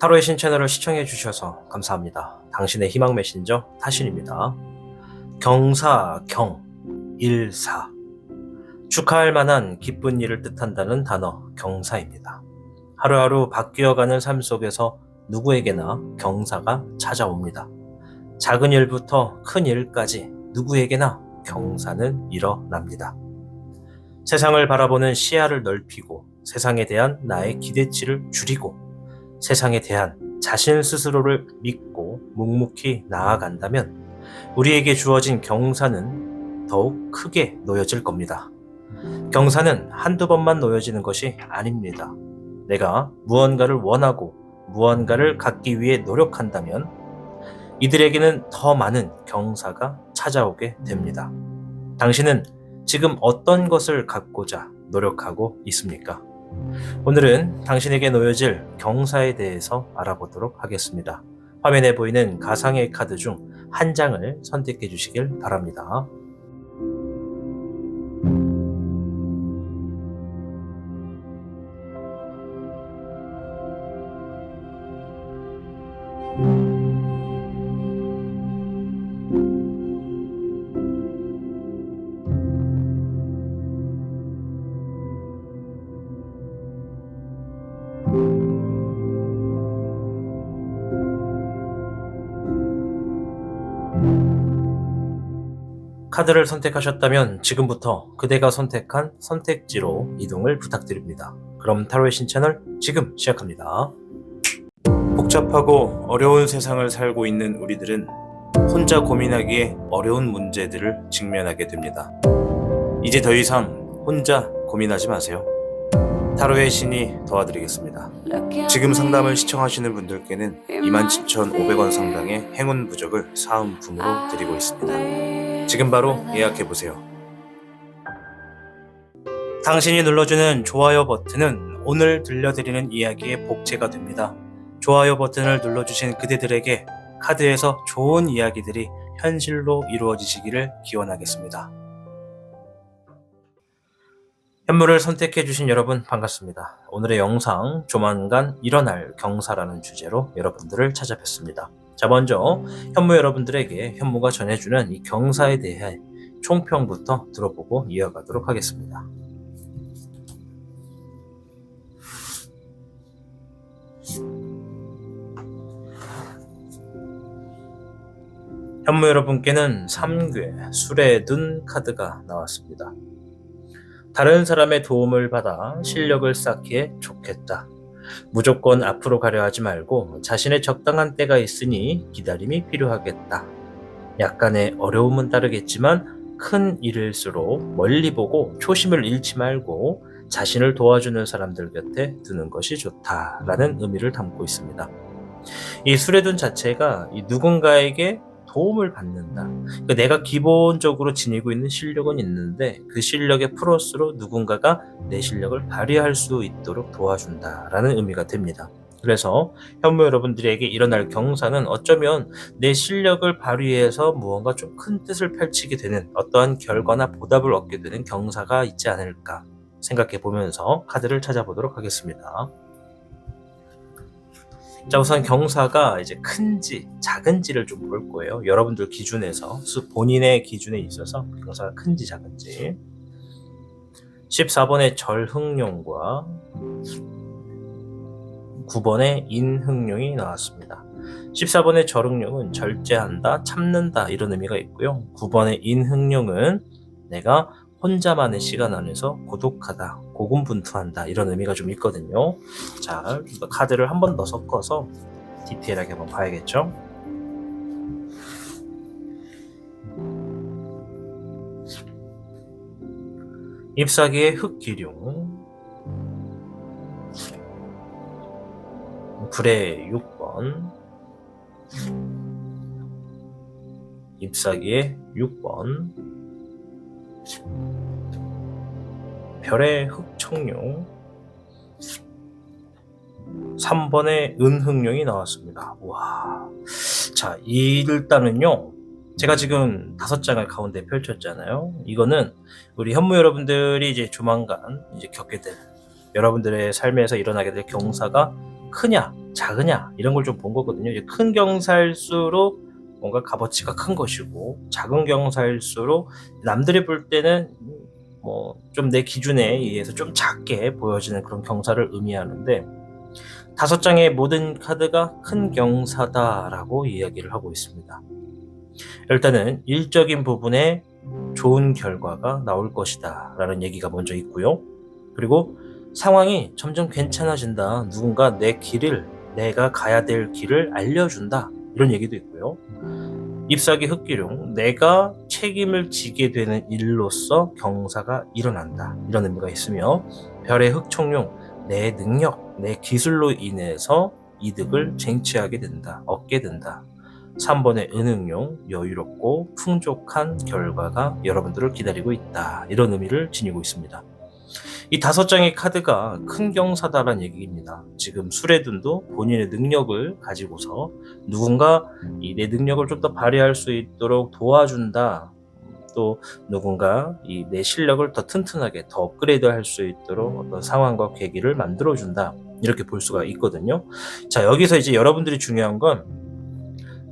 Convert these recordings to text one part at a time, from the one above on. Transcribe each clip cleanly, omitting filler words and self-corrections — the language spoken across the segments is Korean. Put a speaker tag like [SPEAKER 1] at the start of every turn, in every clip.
[SPEAKER 1] 타로의 신 채널을 시청해 주셔서 감사합니다. 당신의 희망 메신저 타신입니다. 경사, 경, 일사. 축하할 만한 기쁜 일을 뜻한다는 단어 경사입니다. 하루하루 바뀌어가는 삶 속에서 누구에게나 경사가 찾아옵니다. 작은 일부터 큰 일까지 누구에게나 경사는 일어납니다. 세상을 바라보는 시야를 넓히고 세상에 대한 나의 기대치를 줄이고 세상에 대한 자신 스스로를 믿고 묵묵히 나아간다면 우리에게 주어진 경사는 더욱 크게 놓여질 겁니다. 경사는 한두 번만 놓여지는 것이 아닙니다. 내가 무언가를 원하고 무언가를 갖기 위해 노력한다면 이들에게는 더 많은 경사가 찾아오게 됩니다. 당신은 지금 어떤 것을 갖고자 노력하고 있습니까? 오늘은 당신에게 놓여질 경사에 대해서 알아보도록 하겠습니다. 화면에 보이는 가상의 카드 중 한 장을 선택해 주시길 바랍니다. 카드를 선택하셨다면 지금부터 그대가 선택한 선택지로 이동을 부탁드립니다. 그럼 타로의 신 채널 지금 시작합니다. 복잡하고 어려운 세상을 살고 있는 우리들은 혼자 고민하기에 어려운 문제들을 직면하게 됩니다. 이제 더 이상 혼자 고민하지 마세요. 타로의 신이 도와드리겠습니다. 지금 상담을 시청하시는 분들께는 27,500원 상당의 행운 부적을 사은품으로 드리고 있습니다. 지금 바로 예약해보세요. 당신이 눌러주는 좋아요 버튼은 오늘 들려드리는 이야기의 복제가 됩니다. 좋아요 버튼을 눌러주신 그대들에게 카드에서 좋은 이야기들이 현실로 이루어지시기를 기원하겠습니다. 현물을 선택해주신 여러분 반갑습니다. 오늘의 영상 조만간 일어날 경사라는 주제로 여러분들을 찾아뵙습니다. 자, 먼저 현무 여러분들에게 현무가 전해주는 이 경사에 대해 총평부터 들어보고 이어가도록 하겠습니다. 현무 여러분께는 3궤 술의 둔 카드가 나왔습니다. 다른 사람의 도움을 받아 실력을 쌓기에 좋겠다. 무조건 앞으로 가려 하지 말고 자신의 적당한 때가 있으니 기다림이 필요하겠다. 약간의 어려움은 따르겠지만 큰 일일수록 멀리 보고 초심을 잃지 말고 자신을 도와주는 사람들 곁에 두는 것이 좋다라는 의미를 담고 있습니다. 이 수레둔 자체가 누군가에게 도움을 받는다. 그러니까 내가 기본적으로 지니고 있는 실력은 있는데 그 실력의 플러스로 누군가가 내 실력을 발휘할 수 있도록 도와준다라는 의미가 됩니다. 그래서 현무 여러분들에게 일어날 경사는 어쩌면 내 실력을 발휘해서 무언가 좀 큰 뜻을 펼치게 되는 어떠한 결과나 보답을 얻게 되는 경사가 있지 않을까 생각해 보면서 카드를 찾아보도록 하겠습니다. 자, 우선 경사가 이제 큰지 작은지를 좀 볼 거예요. 여러분들 기준에서 본인의 기준에 있어서 경사가 큰지 작은지. 14번의 절흥룡과 9번의 인흥룡이 나왔습니다. 14번의 절흥룡은 절제한다, 참는다 이런 의미가 있고요. 9번의 인흥룡은 내가 혼자만의 시간 안에서 고독하다, 고군분투한다 이런 의미가 좀 있거든요. 자, 카드를 한 번 더 섞어서 디테일하게 한번 봐야겠죠. 잎사귀의 흑기룡, 불의 6번, 잎사귀의 6번, 별의 흑청룡, 3번의 은흑룡이 나왔습니다. 와, 자, 일단은요, 제가 지금 5장을 가운데 펼쳤잖아요. 이거는 우리 현무 여러분들이 이제 조만간 이제 겪게 될 여러분들의 삶에서 일어나게 될 경사가 크냐 작으냐 이런 걸 좀 본 거거든요. 이제 큰 경사일수록 뭔가 값어치가 큰 것이고, 작은 경사일수록 남들이 볼 때는 뭐 좀 내 기준에 의해서 좀 작게 보여지는 그런 경사를 의미하는데, 5장의 모든 카드가 큰 경사다라고 이야기를 하고 있습니다. 일단은 일적인 부분에 좋은 결과가 나올 것이다 라는 얘기가 먼저 있고요. 그리고 상황이 점점 괜찮아진다, 누군가 내가 가야 될 길을 알려준다, 이런 얘기도 있고요. 잎사귀 흙기룡, 내가 책임을 지게 되는 일로서 경사가 일어난다, 이런 의미가 있으며, 별의 흑청룡, 내 능력, 내 기술로 인해서 이득을 쟁취하게 된다, 얻게 된다. 3번의 은흥룡, 여유롭고 풍족한 결과가 여러분들을 기다리고 있다, 이런 의미를 지니고 있습니다. 이 5장의 카드가 큰 경사다라는 얘기입니다. 지금 수레둔도 본인의 능력을 가지고서 누군가 내 능력을 좀 더 발휘할 수 있도록 도와준다, 또 누군가 내 실력을 더 튼튼하게 더 업그레이드 할 수 있도록 어떤 상황과 계기를 만들어준다, 이렇게 볼 수가 있거든요. 자, 여기서 이제 여러분들이 중요한 건,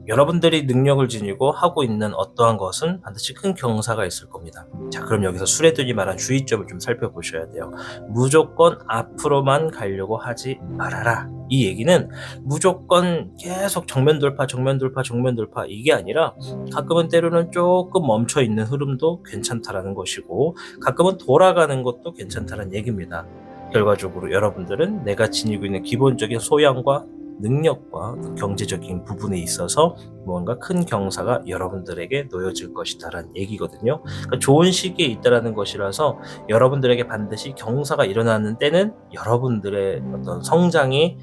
[SPEAKER 1] 여러분들이 능력을 지니고 하고 있는 어떠한 것은 반드시 큰 경사가 있을 겁니다. 자, 그럼 여기서 수레둔이 말한 주의점을 좀 살펴보셔야 돼요. 무조건 앞으로만 가려고 하지 말아라. 이 얘기는 무조건 계속 정면 돌파 이게 아니라, 가끔은 때로는 조금 멈춰 있는 흐름도 괜찮다라는 것이고, 가끔은 돌아가는 것도 괜찮다는 얘기입니다. 결과적으로 여러분들은 내가 지니고 있는 기본적인 소양과 능력과 그 경제적인 부분에 있어서 뭔가 큰 경사가 여러분들에게 놓여질 것이다라는 얘기거든요. 그러니까 좋은 시기에 있다라는 것이라서, 여러분들에게 반드시 경사가 일어나는 때는 여러분들의 어떤 성장이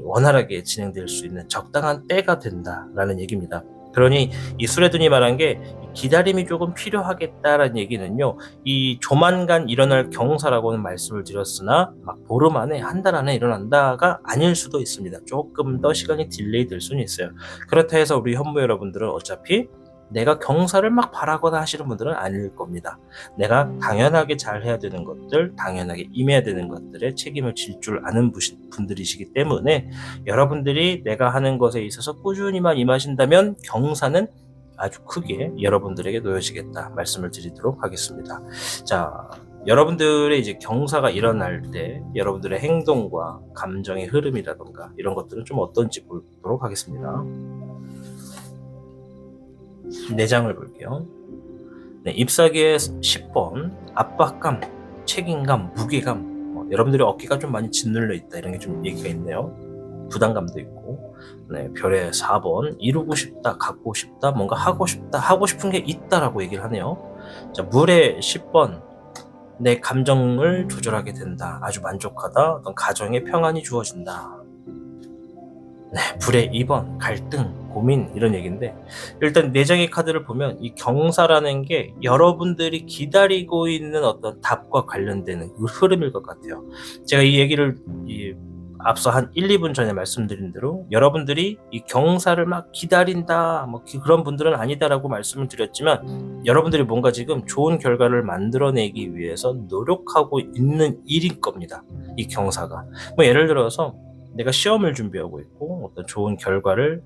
[SPEAKER 1] 원활하게 진행될 수 있는 적당한 때가 된다라는 얘기입니다. 그러니 이 수레둔이 말한 게 기다림이 조금 필요하겠다라는 얘기는요, 이 조만간 일어날 경사라고는 말씀을 드렸으나 막 보름 안에, 한 달 안에 일어난다가 아닐 수도 있습니다. 조금 더 시간이 딜레이 될 수는 있어요. 그렇다 해서 우리 현무 여러분들은 어차피 내가 경사를 막 바라거나 하시는 분들은 아닐 겁니다. 내가 당연하게 잘 해야 되는 것들, 당연하게 임해야 되는 것들에 책임을 질 줄 아는 분들이시기 때문에, 여러분들이 내가 하는 것에 있어서 꾸준히만 임하신다면 경사는 아주 크게 여러분들에게 놓여지겠다, 말씀을 드리도록 하겠습니다. 자, 여러분들의 이제 경사가 일어날 때 여러분들의 행동과 감정의 흐름이라던가 이런 것들은 좀 어떤지 보도록 하겠습니다. 4장을 볼게요. 네, 잎사귀의 10번, 압박감, 책임감, 무게감, 여러분들의 어깨가 좀 많이 짓눌려 있다, 이런 게 좀 얘기가 있네요. 부담감도 있고. 네, 별의 4번, 이루고 싶다, 갖고 싶다, 뭔가 하고 싶다, 하고 싶은 게 있다라고 얘기를 하네요. 자, 물의 10번, 내 감정을 조절하게 된다, 아주 만족하다, 어떤 가정의 평안이 주어진다. 네, 불의 2번, 갈등, 고민, 이런 얘기인데, 일단 4장의 카드를 보면 이 경사라는 게 여러분들이 기다리고 있는 어떤 답과 관련되는 그 흐름일 것 같아요. 제가 이 얘기를 앞서 한 1, 2분 전에 말씀드린 대로, 여러분들이 이 경사를 막 기다린다, 뭐 그런 분들은 아니다라고 말씀을 드렸지만, 여러분들이 뭔가 지금 좋은 결과를 만들어내기 위해서 노력하고 있는 일일 겁니다, 이 경사가. 뭐 예를 들어서 내가 시험을 준비하고 있고 어떤 좋은 결과를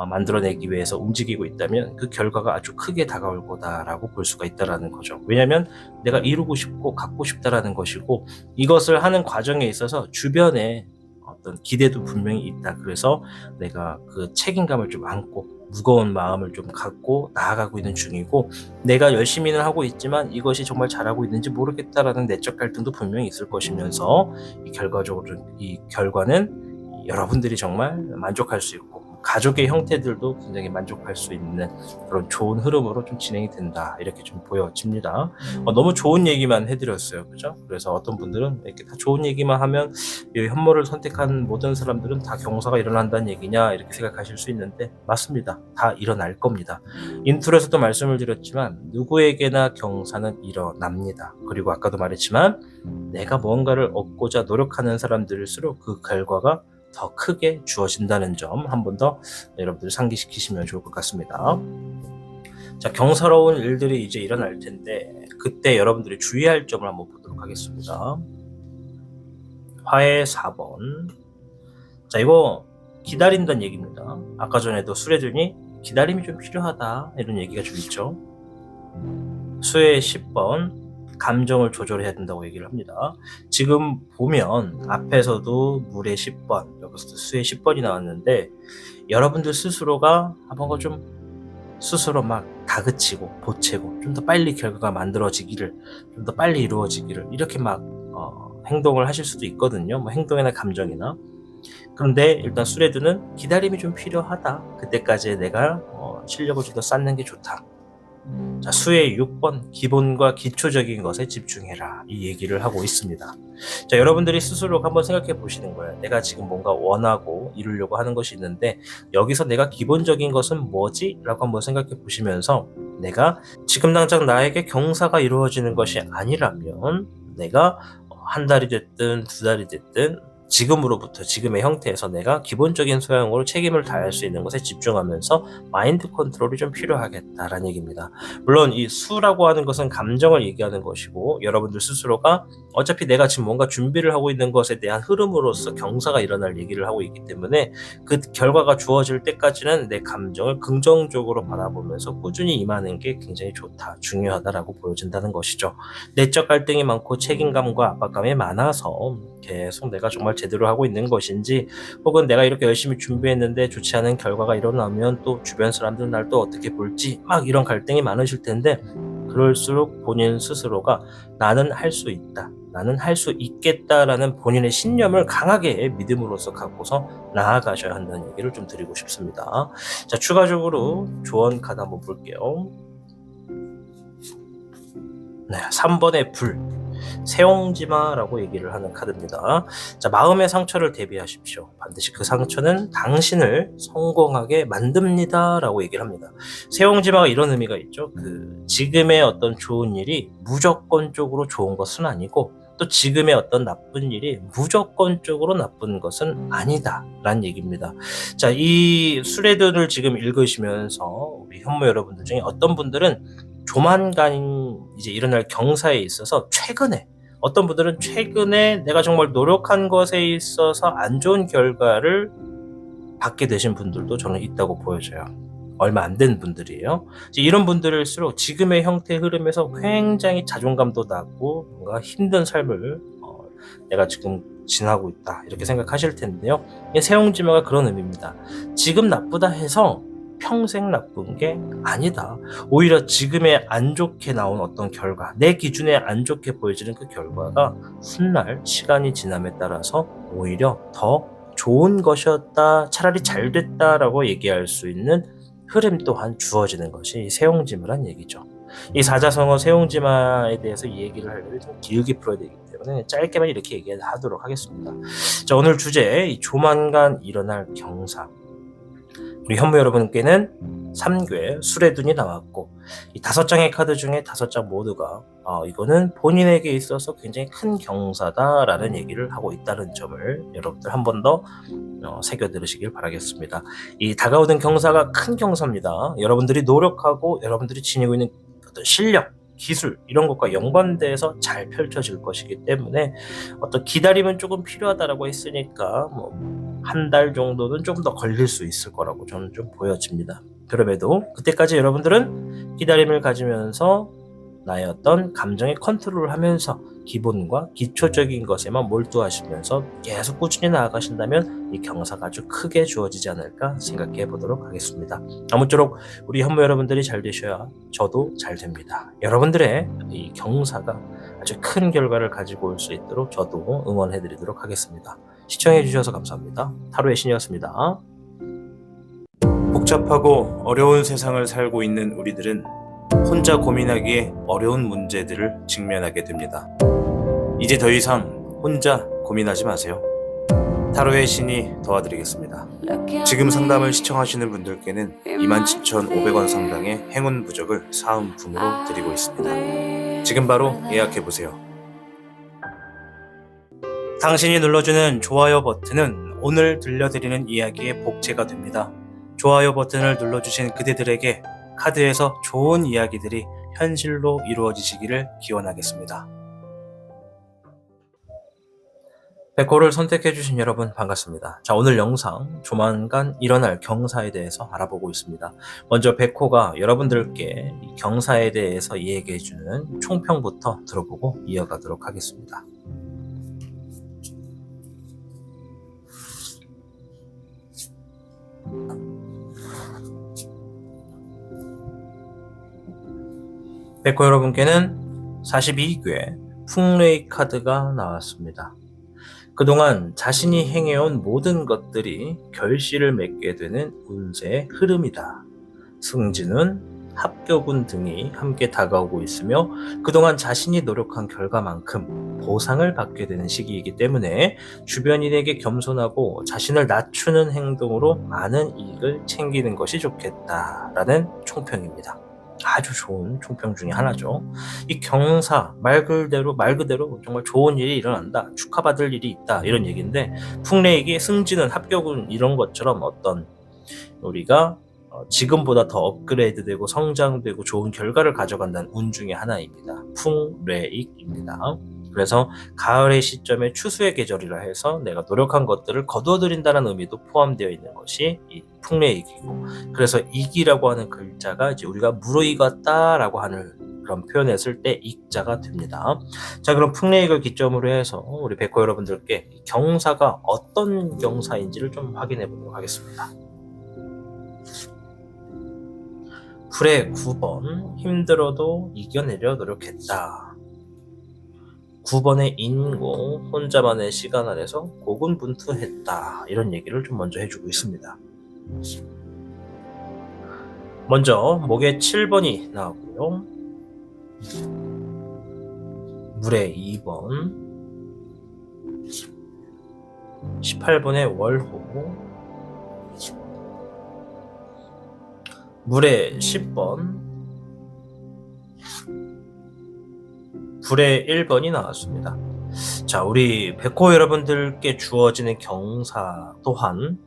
[SPEAKER 1] 만들어내기 위해서 움직이고 있다면, 그 결과가 아주 크게 다가올 거다라고 볼 수가 있다라는 거죠. 왜냐하면 내가 이루고 싶고 갖고 싶다라는 것이고, 이것을 하는 과정에 있어서 주변에 어떤 기대도 분명히 있다. 그래서 내가 그 책임감을 좀 안고 무거운 마음을 좀 갖고 나아가고 있는 중이고, 내가 열심히는 하고 있지만 이것이 정말 잘하고 있는지 모르겠다라는 내적 갈등도 분명히 있을 것이면서, 결과적으로 이 결과는 여러분들이 정말 만족할 수 있고, 가족의 형태들도 굉장히 만족할 수 있는 그런 좋은 흐름으로 좀 진행이 된다, 이렇게 좀 보여집니다. 너무 좋은 얘기만 해드렸어요, 그죠? 그래서 어떤 분들은 이렇게 다 좋은 얘기만 하면 이 현모를 선택한 모든 사람들은 다 경사가 일어난다는 얘기냐, 이렇게 생각하실 수 있는데, 맞습니다. 다 일어날 겁니다. 인트로에서도 말씀을 드렸지만 누구에게나 경사는 일어납니다. 그리고 아까도 말했지만, 내가 무언가를 얻고자 노력하는 사람들일수록 그 결과가 더 크게 주어진다는 점 한 번 더 여러분들 상기시키시면 좋을 것 같습니다. 자, 경사로운 일들이 이제 일어날 텐데, 그때 여러분들이 주의할 점을 한번 보도록 하겠습니다. 화의 4번. 자, 이거 기다린다는 얘기입니다. 아까 전에도 수레둔이 기다림이 좀 필요하다 이런 얘기가 좀 있죠. 수의 10번 감정을 조절해야 된다고 얘기를 합니다. 지금 보면 앞에서도 물의 10번, 여기서도 수의 10번이 나왔는데 여러분들 스스로가 한번 좀 스스로 막 다그치고 보채고 좀 더 빨리 결과가 만들어지기를, 좀 더 빨리 이루어지기를 이렇게 막 행동을 하실 수도 있거든요. 뭐 행동이나 감정이나. 그런데 일단 수레두는 기다림이 좀 필요하다. 그때까지 내가 실력을 좀 더 쌓는 게 좋다. 자, 수의 6번 기본과 기초적인 것에 집중해라 이 얘기를 하고 있습니다. 자, 여러분들이 스스로 한번 생각해 보시는 거예요. 내가 지금 뭔가 원하고 이루려고 하는 것이 있는데 여기서 내가 기본적인 것은 뭐지? 라고 한번 생각해 보시면서 내가 지금 당장 나에게 경사가 이루어지는 것이 아니라면 내가 한 달이 됐든 두 달이 됐든 지금으로부터 지금의 형태에서 내가 기본적인 소양으로 책임을 다할 수 있는 것에 집중하면서 마인드 컨트롤이 좀 필요하겠다라는 얘기입니다. 물론 이 수라고 하는 것은 감정을 얘기하는 것이고 여러분들 스스로가 어차피 내가 지금 뭔가 준비를 하고 있는 것에 대한 흐름으로서 경사가 일어날 얘기를 하고 있기 때문에 그 결과가 주어질 때까지는 내 감정을 긍정적으로 바라보면서 꾸준히 임하는 게 굉장히 좋다, 중요하다라고 보여진다는 것이죠. 내적 갈등이 많고 책임감과 압박감이 많아서 계속 내가 정말 제대로 하고 있는 것인지 혹은 내가 이렇게 열심히 준비했는데 좋지 않은 결과가 일어나면 또 주변 사람들은 날 또 어떻게 볼지 막 이런 갈등이 많으실 텐데 그럴수록 본인 스스로가 나는 할 수 있다, 나는 할 수 있겠다라는 본인의 신념을 강하게 믿음으로써 갖고서 나아가셔야 한다는 얘기를 좀 드리고 싶습니다. 자, 추가적으로 조언 카드 한번 볼게요. 네, 3번의 불, 세옹지마라고 얘기를 하는 카드입니다. 자, 마음의 상처를 대비하십시오. 반드시 그 상처는 당신을 성공하게 만듭니다 라고 얘기를 합니다. 세옹지마가 이런 의미가 있죠. 지금의 어떤 좋은 일이 무조건적으로 좋은 것은 아니고 또 지금의 어떤 나쁜 일이 무조건적으로 나쁜 것은 아니다 라는 얘기입니다. 자, 이 수레든을 지금 읽으시면서 우리 현모 여러분들 중에 어떤 분들은 조만간 이제 일어날 경사에 있어서 어떤 분들은 최근에 내가 정말 노력한 것에 있어서 안 좋은 결과를 받게 되신 분들도 저는 있다고 보여져요. 얼마 안 된 분들이에요. 이런 분들일수록 지금의 형태 흐름에서 굉장히 자존감도 낮고 뭔가 힘든 삶을 내가 지금 지나고 있다 이렇게 생각하실 텐데요. 세옹지마가 그런 의미입니다. 지금 나쁘다 해서 평생 나쁜 게 아니다. 오히려 지금의 안 좋게 나온 어떤 결과, 내 기준에 안 좋게 보여지는 그 결과가 훗날 시간이 지남에 따라서 오히려 더 좋은 것이었다, 차라리 잘 됐다라고 얘기할 수 있는 흐름 또한 주어지는 것이 세옹지마란 얘기죠. 이 사자성어 세옹지마에 대해서 이 얘기를 하려면 좀 길게 풀어야 되기 때문에 짧게만 이렇게 얘기하도록 하겠습니다. 자, 오늘 주제, 이 조만간 일어날 경사. 우리 현무 여러분께는 3궤 수레둔이 나왔고 이 5장의 카드 중에 5장 모두가 이거는 본인에게 있어서 굉장히 큰 경사다라는 얘기를 하고 있다는 점을 여러분들 한 번 더 새겨 들으시길 바라겠습니다. 이 다가오는 경사가 큰 경사입니다. 여러분들이 노력하고 여러분들이 지니고 있는 어떤 실력, 기술 이런 것과 연관돼서 잘 펼쳐질 것이기 때문에 어떤 기다림은 조금 필요하다라고 했으니까 한 달 정도는 좀 더 걸릴 수 있을 거라고 저는 좀 보여집니다. 그럼에도 그때까지 여러분들은 기다림을 가지면서 나의 어떤 감정의 컨트롤을 하면서 기본과 기초적인 것에만 몰두하시면서 계속 꾸준히 나아가신다면 이 경사가 아주 크게 주어지지 않을까 생각해 보도록 하겠습니다. 아무쪼록 우리 현모 여러분들이 잘 되셔야 저도 잘 됩니다. 여러분들의 이 경사가 아주 큰 결과를 가지고 올 수 있도록 저도 응원해 드리도록 하겠습니다. 시청해 주셔서 감사합니다. 타로의 신이었습니다. 복잡하고 어려운 세상을 살고 있는 우리들은 혼자 고민하기에 어려운 문제들을 직면하게 됩니다. 이제 더 이상 혼자 고민하지 마세요. 타로의 신이 도와드리겠습니다. 지금 상담을 시청하시는 분들께는 27,500원 상당의 행운 부적을 사은품으로 드리고 있습니다. 지금 바로 예약해보세요. 당신이 눌러주는 좋아요 버튼은 오늘 들려드리는 이야기의 복제가 됩니다. 좋아요 버튼을 눌러주신 그대들에게 카드에서 좋은 이야기들이 현실로 이루어지시기를 기원하겠습니다. 백호를 선택해주신 여러분 반갑습니다. 자, 오늘 영상 조만간 일어날 경사에 대해서 알아보고 있습니다. 먼저 백호가 여러분들께 이 경사에 대해서 이야기해주는 총평부터 들어보고 이어가도록 하겠습니다. 백호 여러분께는 42괴 풍레이 카드가 나왔습니다. 그동안 자신이 행해온 모든 것들이 결실을 맺게 되는 운세의 흐름이다. 승진은, 합격운 등이 함께 다가오고 있으며 그동안 자신이 노력한 결과만큼 보상을 받게 되는 시기이기 때문에 주변인에게 겸손하고 자신을 낮추는 행동으로 많은 이익을 챙기는 것이 좋겠다라는 총평입니다. 아주 좋은 총평 중에 하나죠. 이 경사 말 그대로 정말 좋은 일이 일어난다, 축하받을 일이 있다 이런 얘기인데, 풍레이기 승진은 합격은 이런 것처럼 어떤 우리가 지금보다 더 업그레이드되고 성장되고 좋은 결과를 가져간다는 운 중에 하나입니다. 풍레익입니다. 그래서 가을의 시점에 추수의 계절이라 해서 내가 노력한 것들을 거두어들인다는 의미도 포함되어 있는 것이 이 풍레익이고, 그래서 익이라고 하는 글자가 이제 우리가 무르익었다라고 하는 그런 표현했을 때 익자가 됩니다. 자, 그럼 풍레익을 기점으로 해서 우리 백호 여러분들께 경사가 어떤 경사인지를 좀 확인해 보도록 하겠습니다. 불의 9번, 힘들어도 이겨내려 노력했다. 9번의 인고, 혼자만의 시간 안에서 고군분투했다. 이런 얘기를 좀 먼저 해주고 있습니다. 먼저 목에 7번이 나오고요. 물에 2번, 18번의 월호, 물에 10번, 불에 1번이 나왔습니다. 자, 우리 백호 여러분들께 주어지는 경사 또한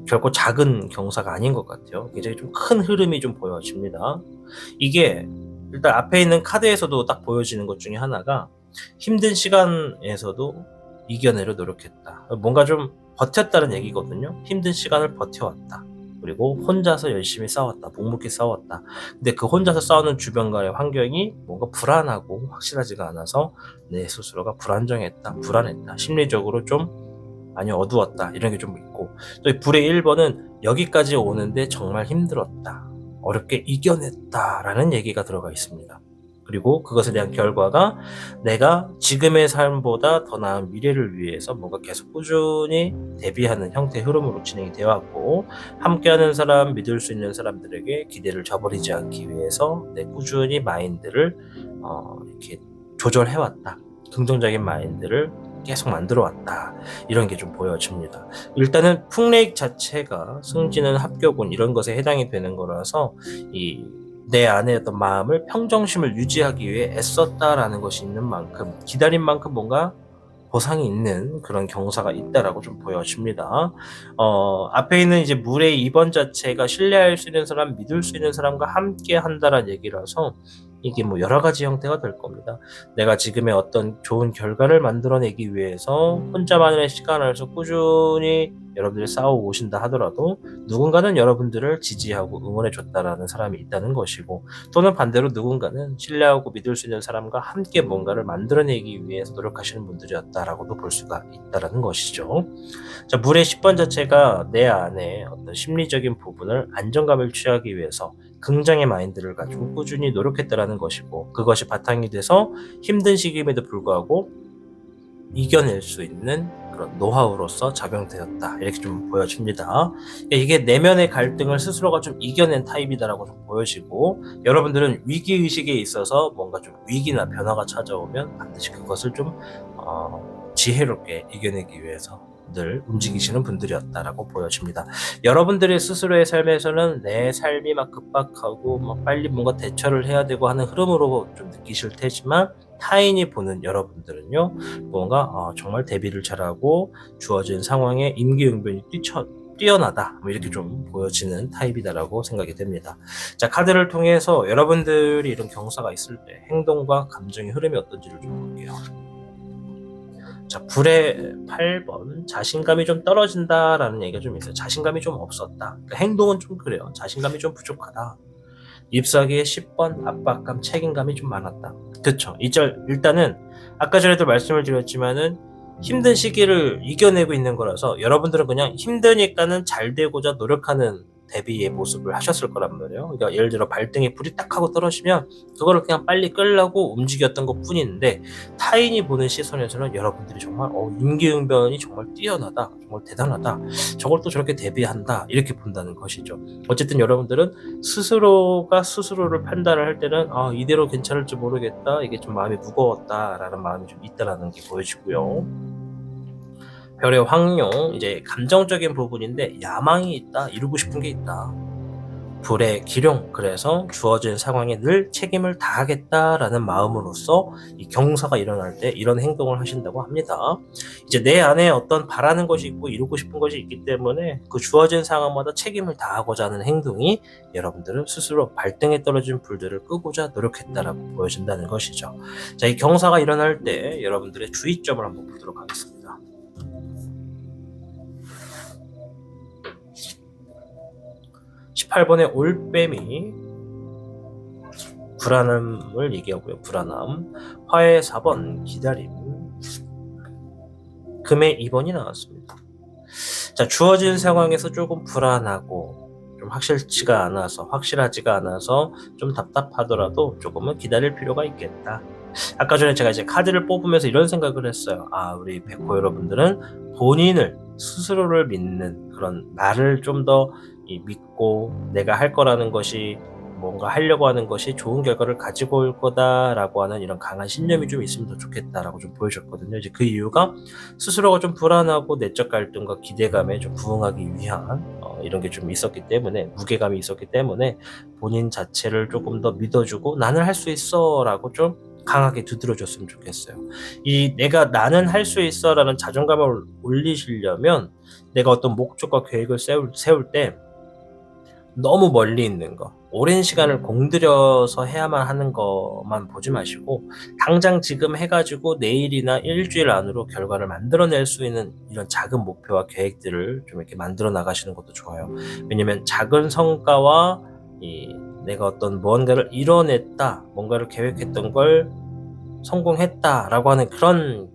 [SPEAKER 1] 결코 작은 경사가 아닌 것 같아요. 굉장히 좀 큰 흐름이 좀 보여집니다. 이게 일단 앞에 있는 카드에서도 딱 보여지는 것 중에 하나가 힘든 시간에서도 이겨내려 노력했다. 뭔가 좀 버텼다는 얘기거든요. 힘든 시간을 버텨왔다. 그리고 혼자서 열심히 싸웠다. 묵묵히 싸웠다. 근데 그 혼자서 싸우는 주변과의 환경이 뭔가 불안하고 확실하지가 않아서 내 스스로가 불안정했다. 불안했다. 심리적으로 좀 많이 어두웠다. 이런 게 좀 있고, 또 이 불의 1번은 여기까지 오는데 정말 힘들었다. 어렵게 이겨냈다라는 얘기가 들어가 있습니다. 그리고 그것에 대한 결과가 내가 지금의 삶보다 더 나은 미래를 위해서 뭔가 계속 꾸준히 대비하는 형태의 흐름으로 진행이 되어 왔고, 함께하는 사람, 믿을 수 있는 사람들에게 기대를 저버리지 않기 위해서 내 꾸준히 마인드를 이렇게 조절해왔다. 긍정적인 마인드를 계속 만들어 왔다. 이런 게 좀 보여집니다. 일단은 풍레익 자체가 승진은 합격운 이런 것에 해당이 되는 거라서 내 안에 어떤 마음을 평정심을 유지하기 위해 애썼다라는 것이 있는 만큼, 기다린 만큼 뭔가 보상이 있는 그런 경사가 있다라고 좀 보여집니다. 앞에 있는 이제 물의 2번 자체가 신뢰할 수 있는 사람, 믿을 수 있는 사람과 함께 한다라는 얘기라서 이게 뭐 여러 가지 형태가 될 겁니다. 내가 지금의 어떤 좋은 결과를 만들어내기 위해서 혼자만의 시간 안에서 꾸준히 여러분들이 싸워 오신다 하더라도 누군가는 여러분들을 지지하고 응원해 줬다라는 사람이 있다는 것이고, 또는 반대로 누군가는 신뢰하고 믿을 수 있는 사람과 함께 뭔가를 만들어내기 위해서 노력하시는 분들이었다라고도 볼 수가 있다라는 것이죠. 자, 물의 10번 자체가 내 안에 어떤 심리적인 부분을 안정감을 취하기 위해서 긍정의 마인드를 가지고 꾸준히 노력했다라는 것이고, 그것이 바탕이 돼서 힘든 시기임에도 불구하고 이겨낼 수 있는 그런 노하우로서 작용되었다. 이렇게 좀 보여집니다. 이게 내면의 갈등을 스스로가 좀 이겨낸 타입이다라고 좀 보여지고, 여러분들은 위기의식에 있어서 뭔가 좀 위기나 변화가 찾아오면 반드시 그것을 좀 지혜롭게 이겨내기 위해서 늘 움직이시는 분들이었다라고 보여집니다. 여러분들의 스스로의 삶에서는 내 삶이 막 급박하고 막 빨리 뭔가 대처를 해야 되고 하는 흐름으로 좀 느끼실 테지만, 타인이 보는 여러분들은요, 뭔가 정말 대비를 잘하고 주어진 상황에 임기응변이 뛰어나다, 뭐 이렇게 좀 보여지는 타입이다라고 생각이 됩니다. 자, 카드를 통해서 여러분들이 이런 경사가 있을 때 행동과 감정의 흐름이 어떤지를 좀 볼게요. 자, 불의 8번 자신감이 좀 떨어진다라는 얘기가 좀 있어요. 자신감이 좀 없었다. 그러니까 행동은 좀 그래요. 자신감이 좀 부족하다. 잎사귀에 10번 압박감, 책임감이 좀 많았다. 그쵸. 일단은 아까 전에도 말씀을 드렸지만은 힘든 시기를 이겨내고 있는 거라서 여러분들은 그냥 힘드니까는 잘 되고자 노력하는 대비의 모습을 하셨을 거란 말이에요. 그러니까 예를 들어 발등에 불이 딱 하고 떨어지면 그거를 그냥 빨리 끌려고 움직였던 것 뿐인데, 타인이 보는 시선에서는 여러분들이 정말 임기응변이 정말 뛰어나다, 정말 대단하다, 저걸 또 저렇게 대비한다, 이렇게 본다는 것이죠. 어쨌든 여러분들은 스스로가 스스로를 판단을 할 때는 이대로 괜찮을지 모르겠다, 이게 좀 마음이 무거웠다라는 마음이 좀 있다라는 게 보여지고요. 별의 황룡, 이제 감정적인 부분인데 야망이 있다, 이루고 싶은 게 있다. 불의 기룡, 그래서 주어진 상황에 늘 책임을 다하겠다라는 마음으로써 이 경사가 일어날 때 이런 행동을 하신다고 합니다. 이제 내 안에 어떤 바라는 것이 있고 이루고 싶은 것이 있기 때문에 그 주어진 상황마다 책임을 다하고자 하는 행동이 여러분들은 스스로 발등에 떨어진 불들을 끄고자 노력했다라고 보여진다는 것이죠. 자, 이 경사가 일어날 때 여러분들의 주의점을 한번 보도록 하겠습니다. 18번의 올빼미, 불안함을 얘기하고요. 불안함. 화의 4번 기다림, 금의 2번이 나왔습니다. 자, 주어진 상황에서 조금 불안하고 좀 확실하지가 않아서 좀 답답하더라도 조금은 기다릴 필요가 있겠다. 아까 전에 제가 이제 카드를 뽑으면서 이런 생각을 했어요. 우리 백호 여러분들은 본인을, 스스로를 믿는, 그런 나를 좀 더 믿고 내가 할 거라는 것이, 뭔가 하려고 하는 것이 좋은 결과를 가지고 올 거다라고 하는 이런 강한 신념이 좀 있으면 더 좋겠다라고 좀 보여줬거든요. 이제 그 이유가 스스로가 좀 불안하고 내적 갈등과 기대감에 좀 부응하기 위한 이런 게 좀 있었기 때문에, 무게감이 있었기 때문에 본인 자체를 조금 더 믿어주고 나는 할 수 있어라고 좀 강하게 두드려줬으면 좋겠어요. 나는 할 수 있어라는 자존감을 올리시려면 내가 어떤 목적과 계획을 세울 때 너무 멀리 있는 거, 오랜 시간을 공들여서 해야만 하는 것만 보지 마시고 당장 지금 해가지고 내일이나 일주일 안으로 결과를 만들어낼 수 있는 이런 작은 목표와 계획들을 좀 이렇게 만들어 나가시는 것도 좋아요. 왜냐면 작은 성과와 내가 어떤 무언가를 이뤄냈다, 뭔가를 계획했던 걸 성공했다라고 하는 그런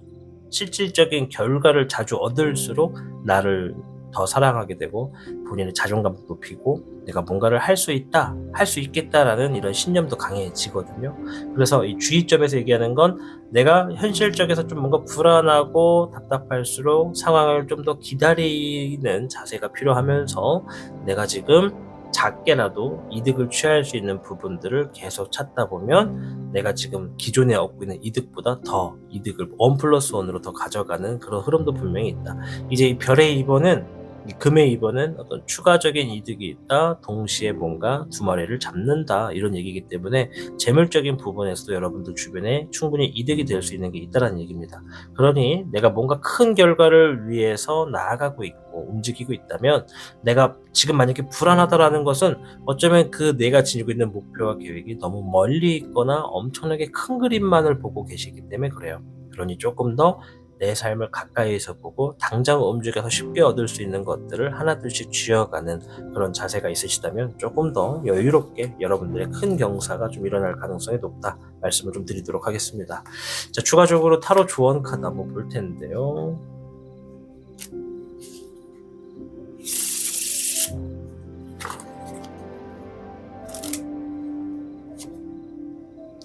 [SPEAKER 1] 실질적인 결과를 자주 얻을수록 나를 더 사랑하게 되고 본인의 자존감도 높이고 내가 뭔가를 할 수 있다, 할 수 있겠다라는 이런 신념도 강해지거든요. 그래서 이 주의점에서 얘기하는 건 내가 현실적에서 좀 뭔가 불안하고 답답할수록 상황을 좀 더 기다리는 자세가 필요하면서 내가 지금 작게라도 이득을 취할 수 있는 부분들을 계속 찾다 보면 내가 지금 기존에 얻고 있는 이득보다 더 이득을 1+1으로 더 가져가는 그런 흐름도 분명히 있다. 이제 이 별의 2번은, 금의 2번은 어떤 추가적인 이득이 있다, 동시에 뭔가 두 마리를 잡는다, 이런 얘기이기 때문에 재물적인 부분에서도 여러분들 주변에 충분히 이득이 될 수 있는 게 있다는 얘기입니다. 그러니 내가 뭔가 큰 결과를 위해서 나아가고 있고 움직이고 있다면, 내가 지금 만약에 불안하다라는 것은 어쩌면 그 내가 지니고 있는 목표와 계획이 너무 멀리 있거나 엄청나게 큰 그림만을 보고 계시기 때문에 그래요. 그러니 조금 더 내 삶을 가까이에서 보고 당장 움직여서 쉽게 얻을 수 있는 것들을 하나둘씩 쥐어가는 그런 자세가 있으시다면 조금 더 여유롭게 여러분들의 큰 경사가 좀 일어날 가능성이 높다, 말씀을 좀 드리도록 하겠습니다. 자, 추가적으로 타로 조언 카드 한번 볼 텐데요.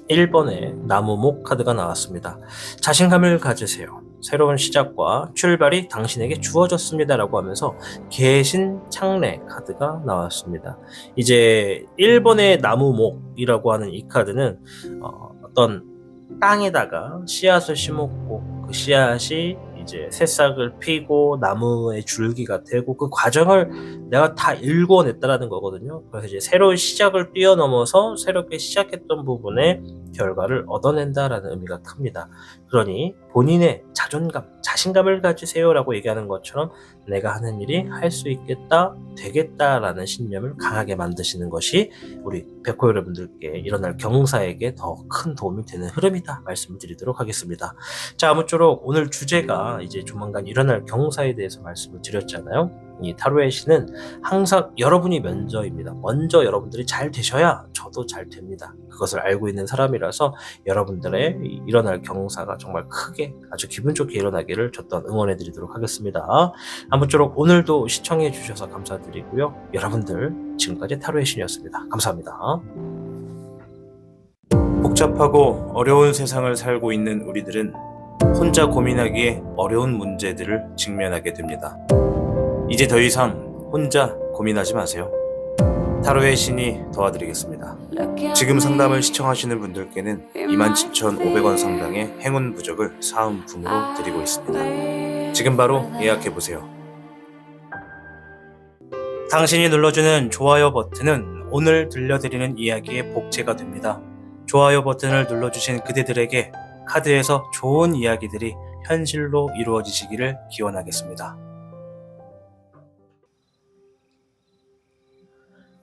[SPEAKER 1] (1번에) 나무목 카드가 나왔습니다. 자신감을 가지세요. 새로운 시작과 출발이 당신에게 주어졌습니다 라고 하면서 개신창래 카드가 나왔습니다. 이제 1번의 나무목이라고 하는 이 카드는 어떤 땅에다가 씨앗을 심었고 그 씨앗이 이제 새싹을 피고 나무의 줄기가 되고 그 과정을 내가 다 읽어냈다라는 거거든요. 그래서 이제 새로운 시작을 뛰어넘어서 새롭게 시작했던 부분에 결과를 얻어낸다라는 의미가 큽니다. 그러니 본인의 자존감, 자신감을 가지세요라고 얘기하는 것처럼 내가 하는 일이 할 수 있겠다, 되겠다라는 신념을 강하게 만드시는 것이 우리 백호 여러분들께 일어날 경사에게 더 큰 도움이 되는 흐름이다 말씀을 드리도록 하겠습니다. 자, 아무쪼록 오늘 주제가 이제 조만간 일어날 경사에 대해서 말씀을 드렸잖아요. 이 타로의 신은 항상 여러분이 먼저입니다. 먼저 여러분들이 잘 되셔야 저도 잘 됩니다. 그것을 알고 있는 사람이라서 여러분들의 일어날 경사가 정말 크게 아주 기분 좋게 일어나기를 저 또한 응원해 드리도록 하겠습니다. 아무쪼록 오늘도 시청해 주셔서 감사드리고요. 여러분들 지금까지 타로의 신이었습니다. 감사합니다. 복잡하고 어려운 세상을 살고 있는 우리들은 혼자 고민하기에 어려운 문제들을 직면하게 됩니다. 이제 더 이상 혼자 고민하지 마세요. 타로의 신이 도와드리겠습니다. 지금 상담을 시청하시는 분들께는 27,500원 상당의 행운 부적을 사은품으로 드리고 있습니다. 지금 바로 예약해보세요. 당신이 눌러주는 좋아요 버튼은 오늘 들려드리는 이야기의 복제가 됩니다. 좋아요 버튼을 눌러주신 그대들에게 카드에서 좋은 이야기들이 현실로 이루어지시기를 기원하겠습니다.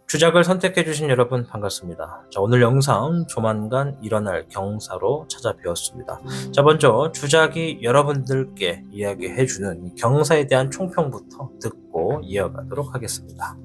[SPEAKER 1] 주작을 선택해주신 여러분 반갑습니다. 자, 오늘 영상 조만간 일어날 경사로 찾아뵈었습니다. 자, 먼저 주작이 여러분들께 이야기해주는 경사에 대한 총평부터 듣고 이어가도록 하겠습니다.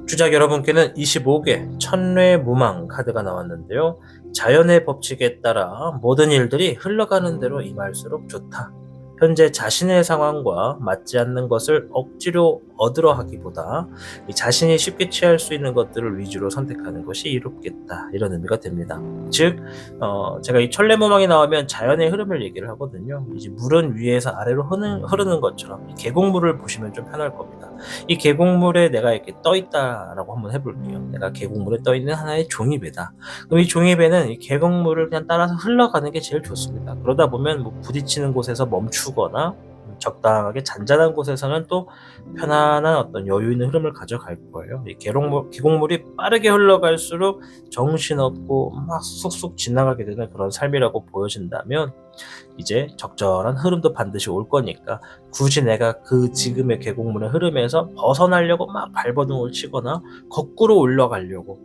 [SPEAKER 1] 주작 여러분께는 25개 천뇌무망 카드가 나왔는데요. 자연의 법칙에 따라 모든 일들이 흘러가는 대로 임할수록 좋다. 현재 자신의 상황과 맞지 않는 것을 억지로 얻으려 하기보다 자신이 쉽게 취할 수 있는 것들을 위주로 선택하는 것이 이롭겠다. 이런 의미가 됩니다. 즉 제가 이 천례무망이 나오면 자연의 흐름을 얘기를 하거든요. 이제 물은 위에서 아래로 흐르는 것처럼 이 계곡물을 보시면 좀 편할 겁니다. 이 계곡물에 내가 이렇게 떠 있다라고 한번 해볼게요. 내가 계곡물에 떠 있는 하나의 종이배다. 그럼 이 종이배는 이 계곡물을 그냥 따라서 흘러가는 게 제일 좋습니다. 그러다 보면 뭐 부딪히는 곳에서 멈추거나 적당하게 잔잔한 곳에서는 또 편안한 어떤 여유 있는 흐름을 가져갈 거예요. 이 계곡물이 빠르게 흘러갈수록 정신없고 막 쑥쑥 지나가게 되는 그런 삶이라고 보여진다면 이제 적절한 흐름도 반드시 올 거니까 굳이 내가 그 지금의 계곡물의 흐름에서 벗어나려고 막 발버둥을 치거나 거꾸로 올라가려고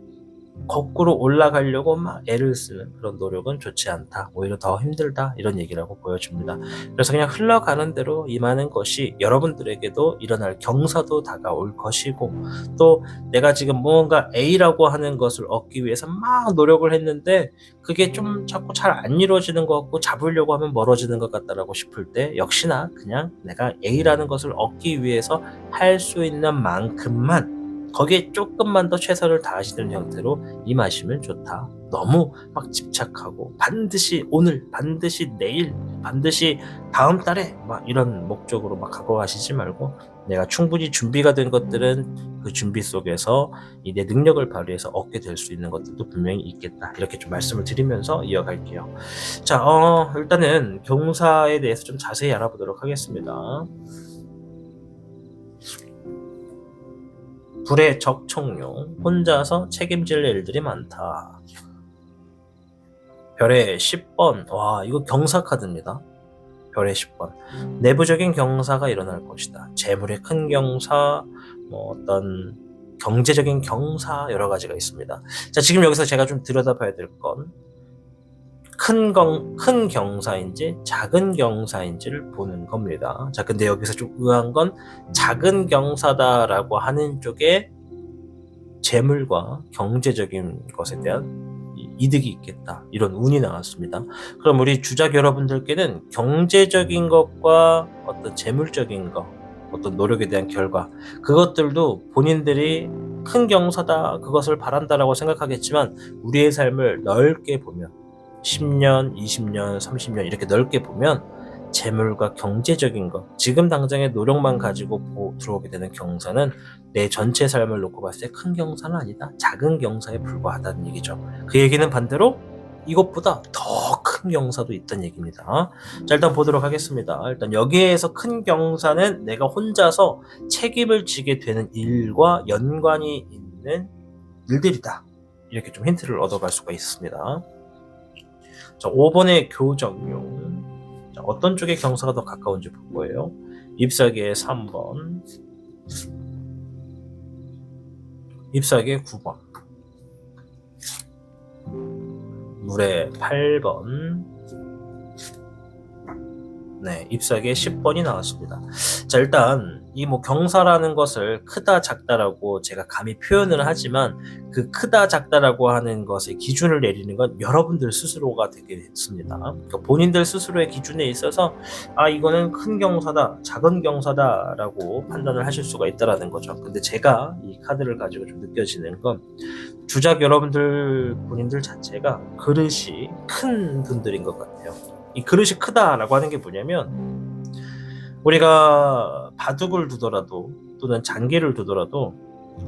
[SPEAKER 1] 막 애를 쓰는 그런 노력은 좋지 않다. 오히려 더 힘들다. 이런 얘기라고 보여집니다. 그래서 그냥 흘러가는 대로 임하는 것이 여러분들에게도 일어날 경사도 다가올 것이고 또 내가 지금 무언가 A라고 하는 것을 얻기 위해서 막 노력을 했는데 그게 좀 자꾸 잘 안 이루어지는 것 같고 잡으려고 하면 멀어지는 것 같다라고 싶을 때 역시나 그냥 내가 A라는 것을 얻기 위해서 할 수 있는 만큼만 거기에 조금만 더 최선을 다하시는 형태로 임하시면 좋다. 너무 막 집착하고 반드시 오늘, 반드시 내일, 반드시 다음 달에 막 이런 목적으로 막 갖고 가시지 말고 내가 충분히 준비가 된 것들은 그 준비 속에서 내 능력을 발휘해서 얻게 될 수 있는 것들도 분명히 있겠다. 이렇게 좀 말씀을 드리면서 이어갈게요. 자, 일단은 경사에 대해서 좀 자세히 알아보도록 하겠습니다. 불의 적청용, 혼자서 책임질 일들이 많다. 별의 10번, 와 이거 경사 카드입니다. 별의 10번, 내부적인 경사가 일어날 것이다. 재물의 큰 경사, 뭐 어떤 경제적인 경사 여러 가지가 있습니다. 자, 지금 여기서 제가 좀 들여다봐야 될 건 큰 경사인지 작은 경사인지를 보는 겁니다. 자, 근데 여기서 좀 의아한 건 작은 경사다라고 하는 쪽에 재물과 경제적인 것에 대한 이득이 있겠다. 이런 운이 나왔습니다. 그럼 우리 주작 여러분들께는 경제적인 것과 어떤 재물적인 것, 어떤 노력에 대한 결과, 그것들도 본인들이 큰 경사다, 그것을 바란다라고 생각하겠지만 우리의 삶을 넓게 보면 10년, 20년, 30년 이렇게 넓게 보면 재물과 경제적인 것, 지금 당장의 노력만 가지고 들어오게 되는 경사는 내 전체 삶을 놓고 봤을 때 큰 경사는 아니다. 작은 경사에 불과하다는 얘기죠. 그 얘기는 반대로 이것보다 더 큰 큰 경사도 있다는 얘기입니다. 자, 일단 보도록 하겠습니다. 일단 여기에서 큰 경사는 내가 혼자서 책임을 지게 되는 일과 연관이 있는 일들이다. 이렇게 좀 힌트를 얻어갈 수가 있습니다. 자, 5번의 교정용. 자, 어떤 쪽의 경사가 더 가까운지 볼 거예요. 잎사귀의 3번, 잎사귀의 9번, 물의 8번, 네, 잎사귀의 10번이 나왔습니다. 자, 일단 이 경사라는 것을 크다 작다라고 제가 감히 표현을 하지만 그 크다 작다라고 하는 것의 기준을 내리는 건 여러분들 스스로가 되겠습니다. 그러니까 본인들 스스로의 기준에 있어서 이거는 큰 경사다, 작은 경사다라고 판단을 하실 수가 있다라는 거죠. 근데 제가 이 카드를 가지고 좀 느껴지는 건 주작 여러분들 본인들 자체가 그릇이 큰 분들인 것 같아요. 이 그릇이 크다라고 하는 게 뭐냐면 우리가 바둑을 두더라도 또는 장기를 두더라도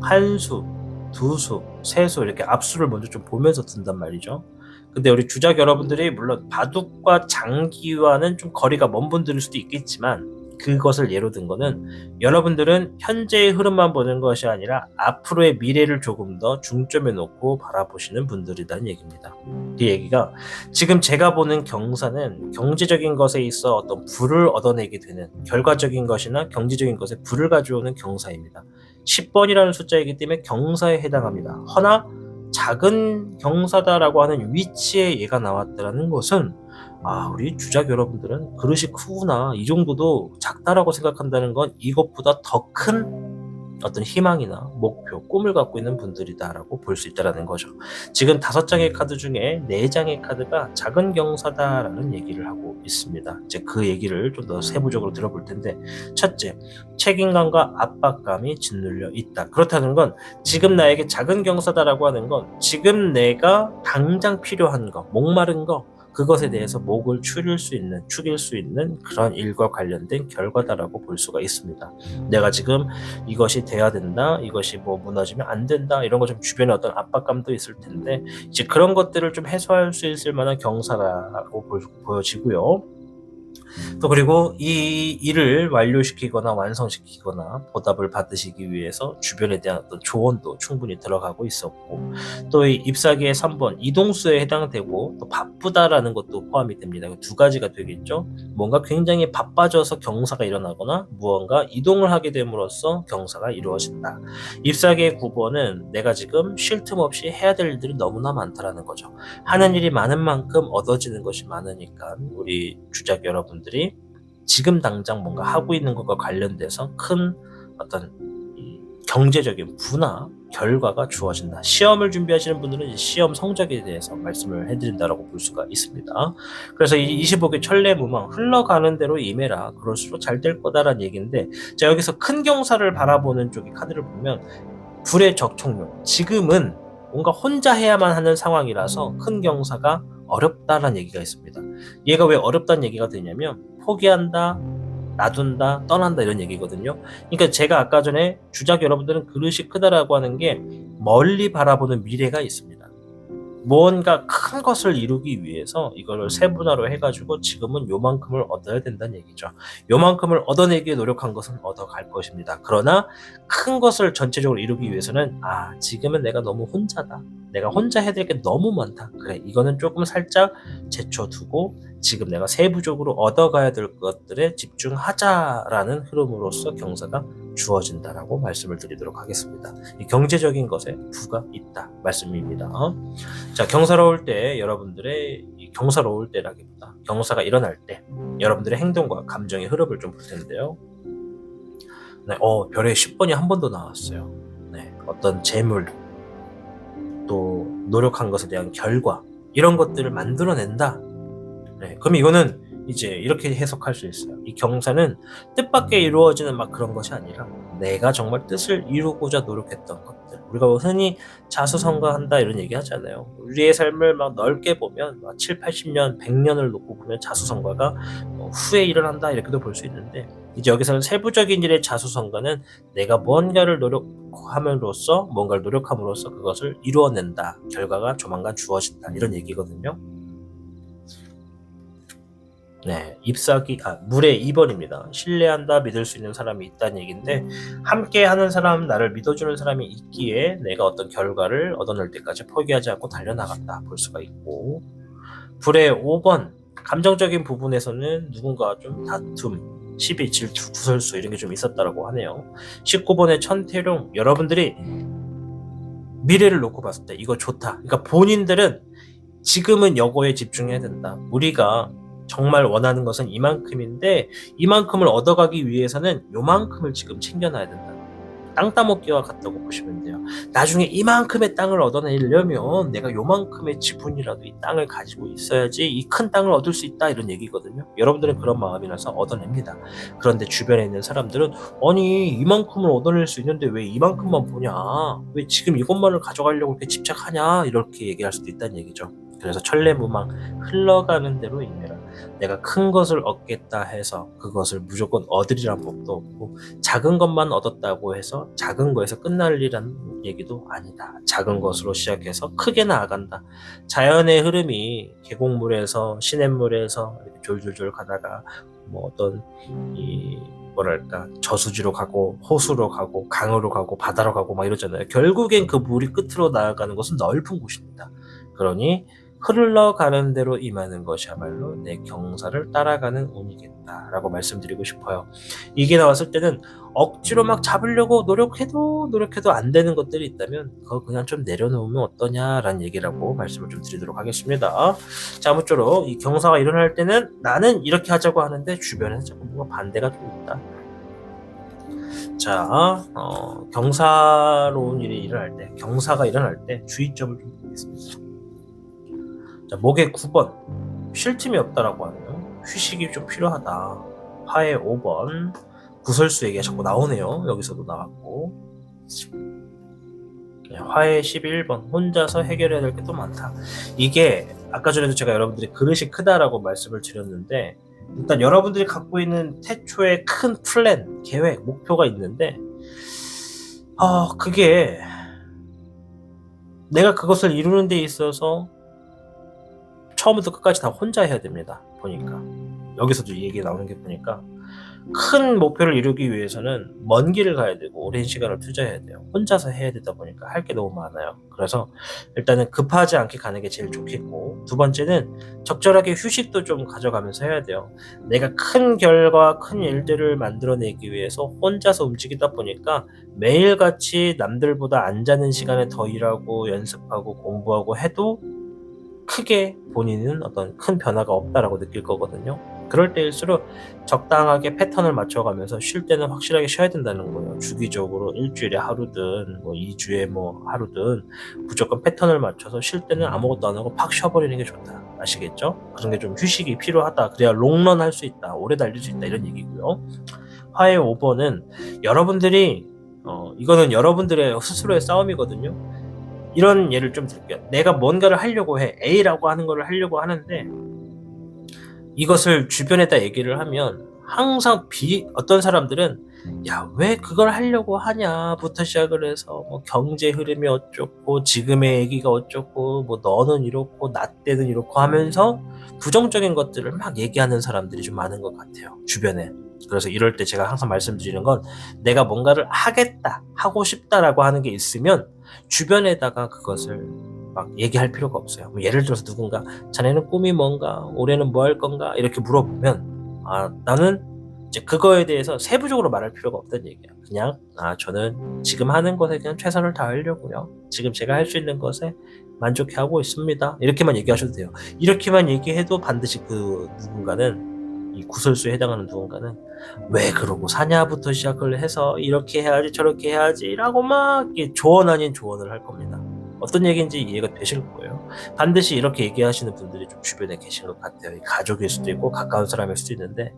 [SPEAKER 1] 한 수, 두 수, 세 수 이렇게 앞수를 먼저 좀 보면서 든단 말이죠. 근데 우리 주작 여러분들이 물론 바둑과 장기와는 좀 거리가 먼 분들일 수도 있겠지만 그것을 예로 든 거는 여러분들은 현재의 흐름만 보는 것이 아니라 앞으로의 미래를 조금 더 중점에 놓고 바라보시는 분들이라는 얘기입니다. 이 얘기가 지금 제가 보는 경사는 경제적인 것에 있어 어떤 부를 얻어내게 되는 결과적인 것이나 경제적인 것에 부를 가져오는 경사입니다. 10번이라는 숫자이기 때문에 경사에 해당합니다. 허나 작은 경사다라고 하는 위치에 얘가 나왔다는 것은 우리 주작 여러분들은 그릇이 크구나, 이 정도도 작다라고 생각한다는 건 이것보다 더 큰 어떤 희망이나 목표, 꿈을 갖고 있는 분들이다라고 볼 수 있다는 거죠. 지금 5장의 카드 중에 4장의 카드가 작은 경사다라는 얘기를 하고 있습니다. 이제 그 얘기를 좀 더 세부적으로 들어볼 텐데, 첫째, 책임감과 압박감이 짓눌려 있다. 그렇다는 건 지금 나에게 작은 경사다라고 하는 건 지금 내가 당장 필요한 거, 목마른 거, 그것에 대해서 목을 축일 수 있는 그런 일과 관련된 결과다라고 볼 수가 있습니다. 내가 지금 이것이 돼야 된다, 이것이 무너지면 안 된다, 이런 거 좀 주변에 어떤 압박감도 있을 텐데 이제 그런 것들을 좀 해소할 수 있을 만한 경사라고 보여지고요. 또 그리고 이 일을 완료시키거나 완성시키거나 보답을 받으시기 위해서 주변에 대한 어떤 조언도 충분히 들어가고 있었고, 또 이 잎사귀의 3번 이동수에 해당되고 또 바쁘다라는 것도 포함이 됩니다. 2가지가 되겠죠. 뭔가 굉장히 바빠져서 경사가 일어나거나 무언가 이동을 하게 됨으로써 경사가 이루어진다. 잎사귀의 9번은 내가 지금 쉴 틈 없이 해야 될 일들이 너무나 많다라는 거죠. 하는 일이 많은 만큼 얻어지는 것이 많으니까 우리 주작 여러분들이 지금 당장 뭔가 하고 있는 것과 관련돼서 큰 어떤 경제적인 부나 결과가 주어진다. 시험을 준비하시는 분들은 시험 성적에 대해서 말씀을 해드린다라고 볼 수가 있습니다. 그래서 이 25개 천례무망 흘러가는 대로 임해라. 그럴수록 잘 될 거다라는 얘기인데, 자, 여기서 큰 경사를 바라보는 쪽의 카드를 보면 불의 적촉용, 지금은 뭔가 혼자 해야만 하는 상황이라서 큰 경사가 어렵다라는 얘기가 있습니다. 얘가 왜 어렵다는 얘기가 되냐면 포기한다, 놔둔다, 떠난다 이런 얘기거든요. 그러니까 제가 아까 전에 주작 여러분들은 그릇이 크다라고 하는 게 멀리 바라보는 미래가 있습니다. 무언가 큰 것을 이루기 위해서 이거를 세분화로 해가지고 지금은 요만큼을 얻어야 된다는 얘기죠. 요만큼을 얻어내기에 노력한 것은 얻어갈 것입니다. 그러나 큰 것을 전체적으로 이루기 위해서는 지금은 내가 너무 혼자다, 내가 혼자 해야 될 게 너무 많다, 그래 이거는 조금 살짝 제쳐두고 지금 내가 세부적으로 얻어가야 될 것들에 집중하자라는 흐름으로서 경사가 주어진다라고 말씀을 드리도록 하겠습니다. 이 경제적인 것에 부가 있다 말씀입니다. 자, 경사로울 때 여러분들의 경사로울 때라기보다 경사가 일어날 때 여러분들의 행동과 감정의 흐름을 좀 볼 텐데요. 네, 별의 10번이 한 번 더 나왔어요. 네, 어떤 재물, 또 노력한 것에 대한 결과, 이런 것들을 만들어낸다. 네, 그럼 이거는 이제 이렇게 해석할 수 있어요. 이 경사는 뜻밖의 이루어지는 그런 것이 아니라 내가 정말 뜻을 이루고자 노력했던 것들. 우리가 흔히 자수성가한다 이런 얘기 하잖아요. 우리의 삶을 넓게 보면 7, 80년, 100년을 놓고 보면 자수성가가 후에 일어난다 이렇게도 볼 수 있는데, 이제 여기서는 세부적인 일의 자수성가는 내가 뭔가를 노력함으로써 그것을 이루어낸다. 결과가 조만간 주어진다. 이런 얘기거든요. 네, 잎사귀, 물의 2번입니다. 신뢰한다, 믿을 수 있는 사람이 있다는 얘기인데, 함께 하는 사람, 나를 믿어주는 사람이 있기에 내가 어떤 결과를 얻어낼 때까지 포기하지 않고 달려나갔다 볼 수가 있고, 불의 5번, 감정적인 부분에서는 누군가 좀 다툼, 시비, 질투, 구설수 이런 게 좀 있었다라고 하네요. 19번의 천태룡, 여러분들이 미래를 놓고 봤을 때 이거 좋다. 그러니까 본인들은 지금은 여거에 집중해야 된다. 우리가 정말 원하는 것은 이만큼인데 이만큼을 얻어가기 위해서는 요만큼을 지금 챙겨놔야 된다. 땅 따먹기와 같다고 보시면 돼요. 나중에 이만큼의 땅을 얻어내려면 내가 요만큼의 지분이라도 이 땅을 가지고 있어야지 이 큰 땅을 얻을 수 있다 이런 얘기거든요. 여러분들은 그런 마음이라서 얻어냅니다. 그런데 주변에 있는 사람들은 아니 이만큼을 얻어낼 수 있는데 왜 이만큼만 보냐, 왜 지금 이것만을 가져가려고 이렇게 집착하냐 이렇게 얘기할 수도 있다는 얘기죠. 그래서 천례무망, 흘러가는 대로 임해라. 내가 큰 것을 얻겠다 해서 그것을 무조건 얻으리란 법도 없고, 작은 것만 얻었다고 해서 작은 거에서 끝날이란 얘기도 아니다. 작은 것으로 시작해서 크게 나아간다. 자연의 흐름이 계곡물에서 시냇물에서 이렇게 졸졸졸 가다가 뭐 어떤 이 뭐랄까 저수지로 가고 호수로 가고 강으로 가고 바다로 가고 막 이러잖아요. 결국엔 그 물이 끝으로 나아가는 것은 넓은 곳입니다. 그러니 흘러가는 대로 임하는 것이야말로 내 경사를 따라가는 운이겠다라고 말씀드리고 싶어요. 이게 나왔을 때는 억지로 막 잡으려고 노력해도 안 되는 것들이 있다면 그거 그냥 좀 내려놓으면 어떠냐라는 얘기라고 말씀을 좀 드리도록 하겠습니다. 자, 아무쪼록 이 경사가 일어날 때는 나는 이렇게 하자고 하는데 주변에서 자꾸 뭔가 반대가 좀 있다. 자, 경사로운 일이 일어날 때, 경사가 일어날 때 주의점을 좀 보겠습니다. 자, 목의 9번, 쉴 틈이 없다라고 하네요. 휴식이 좀 필요하다. 화의 5번, 구설수 얘기가 자꾸 나오네요. 여기서도 나왔고. 화의 11번, 혼자서 해결해야 될 게 또 많다. 이게 아까 전에도 제가 여러분들이 그릇이 크다라고 말씀을 드렸는데, 일단 여러분들이 갖고 있는 태초의 큰 플랜, 계획, 목표가 있는데 그게 내가 그것을 이루는 데 있어서 처음부터 끝까지 다 혼자 해야 됩니다. 보니까 여기서도 이 얘기 나오는 게 보니까 큰 목표를 이루기 위해서는 먼 길을 가야 되고 오랜 시간을 투자해야 돼요. 혼자서 해야 되다 보니까 할 게 너무 많아요. 그래서 일단은 급하지 않게 가는 게 제일 좋겠고, 두 번째는 적절하게 휴식도 좀 가져가면서 해야 돼요. 내가 큰 결과, 큰 일들을 만들어내기 위해서 혼자서 움직이다 보니까 매일같이 남들보다 안 자는 시간에 더 일하고 연습하고 공부하고 해도 크게 본인은 어떤 큰 변화가 없다라고 느낄 거거든요. 그럴 때일수록 적당하게 패턴을 맞춰가면서 쉴 때는 확실하게 쉬어야 된다는 거예요. 주기적으로 일주일에 하루든 뭐 2주에 뭐 하루든 무조건 패턴을 맞춰서 쉴 때는 아무것도 안 하고 팍 쉬어버리는 게 좋다. 아시겠죠? 그런 게 좀 휴식이 필요하다. 그래야 롱런 할 수 있다. 오래 달릴 수 있다. 이런 얘기고요. 화의 5번은 여러분들이 이거는 여러분들의 스스로의 싸움이거든요. 이런 예를 좀 들게요. 내가 뭔가를 하려고 해. A라고 하는 거를 하려고 하는데 이것을 주변에다 얘기를 하면 항상 어떤 사람들은 야, 왜 그걸 하려고 하냐부터 시작을 해서 뭐 경제 흐름이 어쩌고 지금의 얘기가 어쩌고 뭐 너는 이렇고 나 때는 이렇고 하면서 부정적인 것들을 막 얘기하는 사람들이 좀 많은 것 같아요. 주변에. 그래서 이럴 때 제가 항상 말씀드리는 건 내가 뭔가를 하겠다, 하고 싶다라고 하는 게 있으면 주변에다가 그것을 막 얘기할 필요가 없어요. 뭐 예를 들어서 누군가 자네는 꿈이 뭔가, 올해는 뭐 할 건가 이렇게 물어보면 나는 이제 그거에 대해서 세부적으로 말할 필요가 없다는 얘기야. 그냥 저는 지금 하는 것에 그냥 최선을 다하려고요. 지금 제가 할 수 있는 것에 만족해하고 있습니다. 이렇게만 얘기하셔도 돼요. 이렇게만 얘기해도 반드시 그 누군가는, 이 구설수에 해당하는 누군가는 왜 그러고 사냐부터 시작을 해서 이렇게 해야지 저렇게 해야지라고 막 조언 아닌 조언을 할 겁니다. 어떤 얘기인지 이해가 되실 거예요. 반드시 이렇게 얘기하시는 분들이 좀 주변에 계신 것 같아요. 가족일 수도 있고 가까운 사람일 수도 있는데,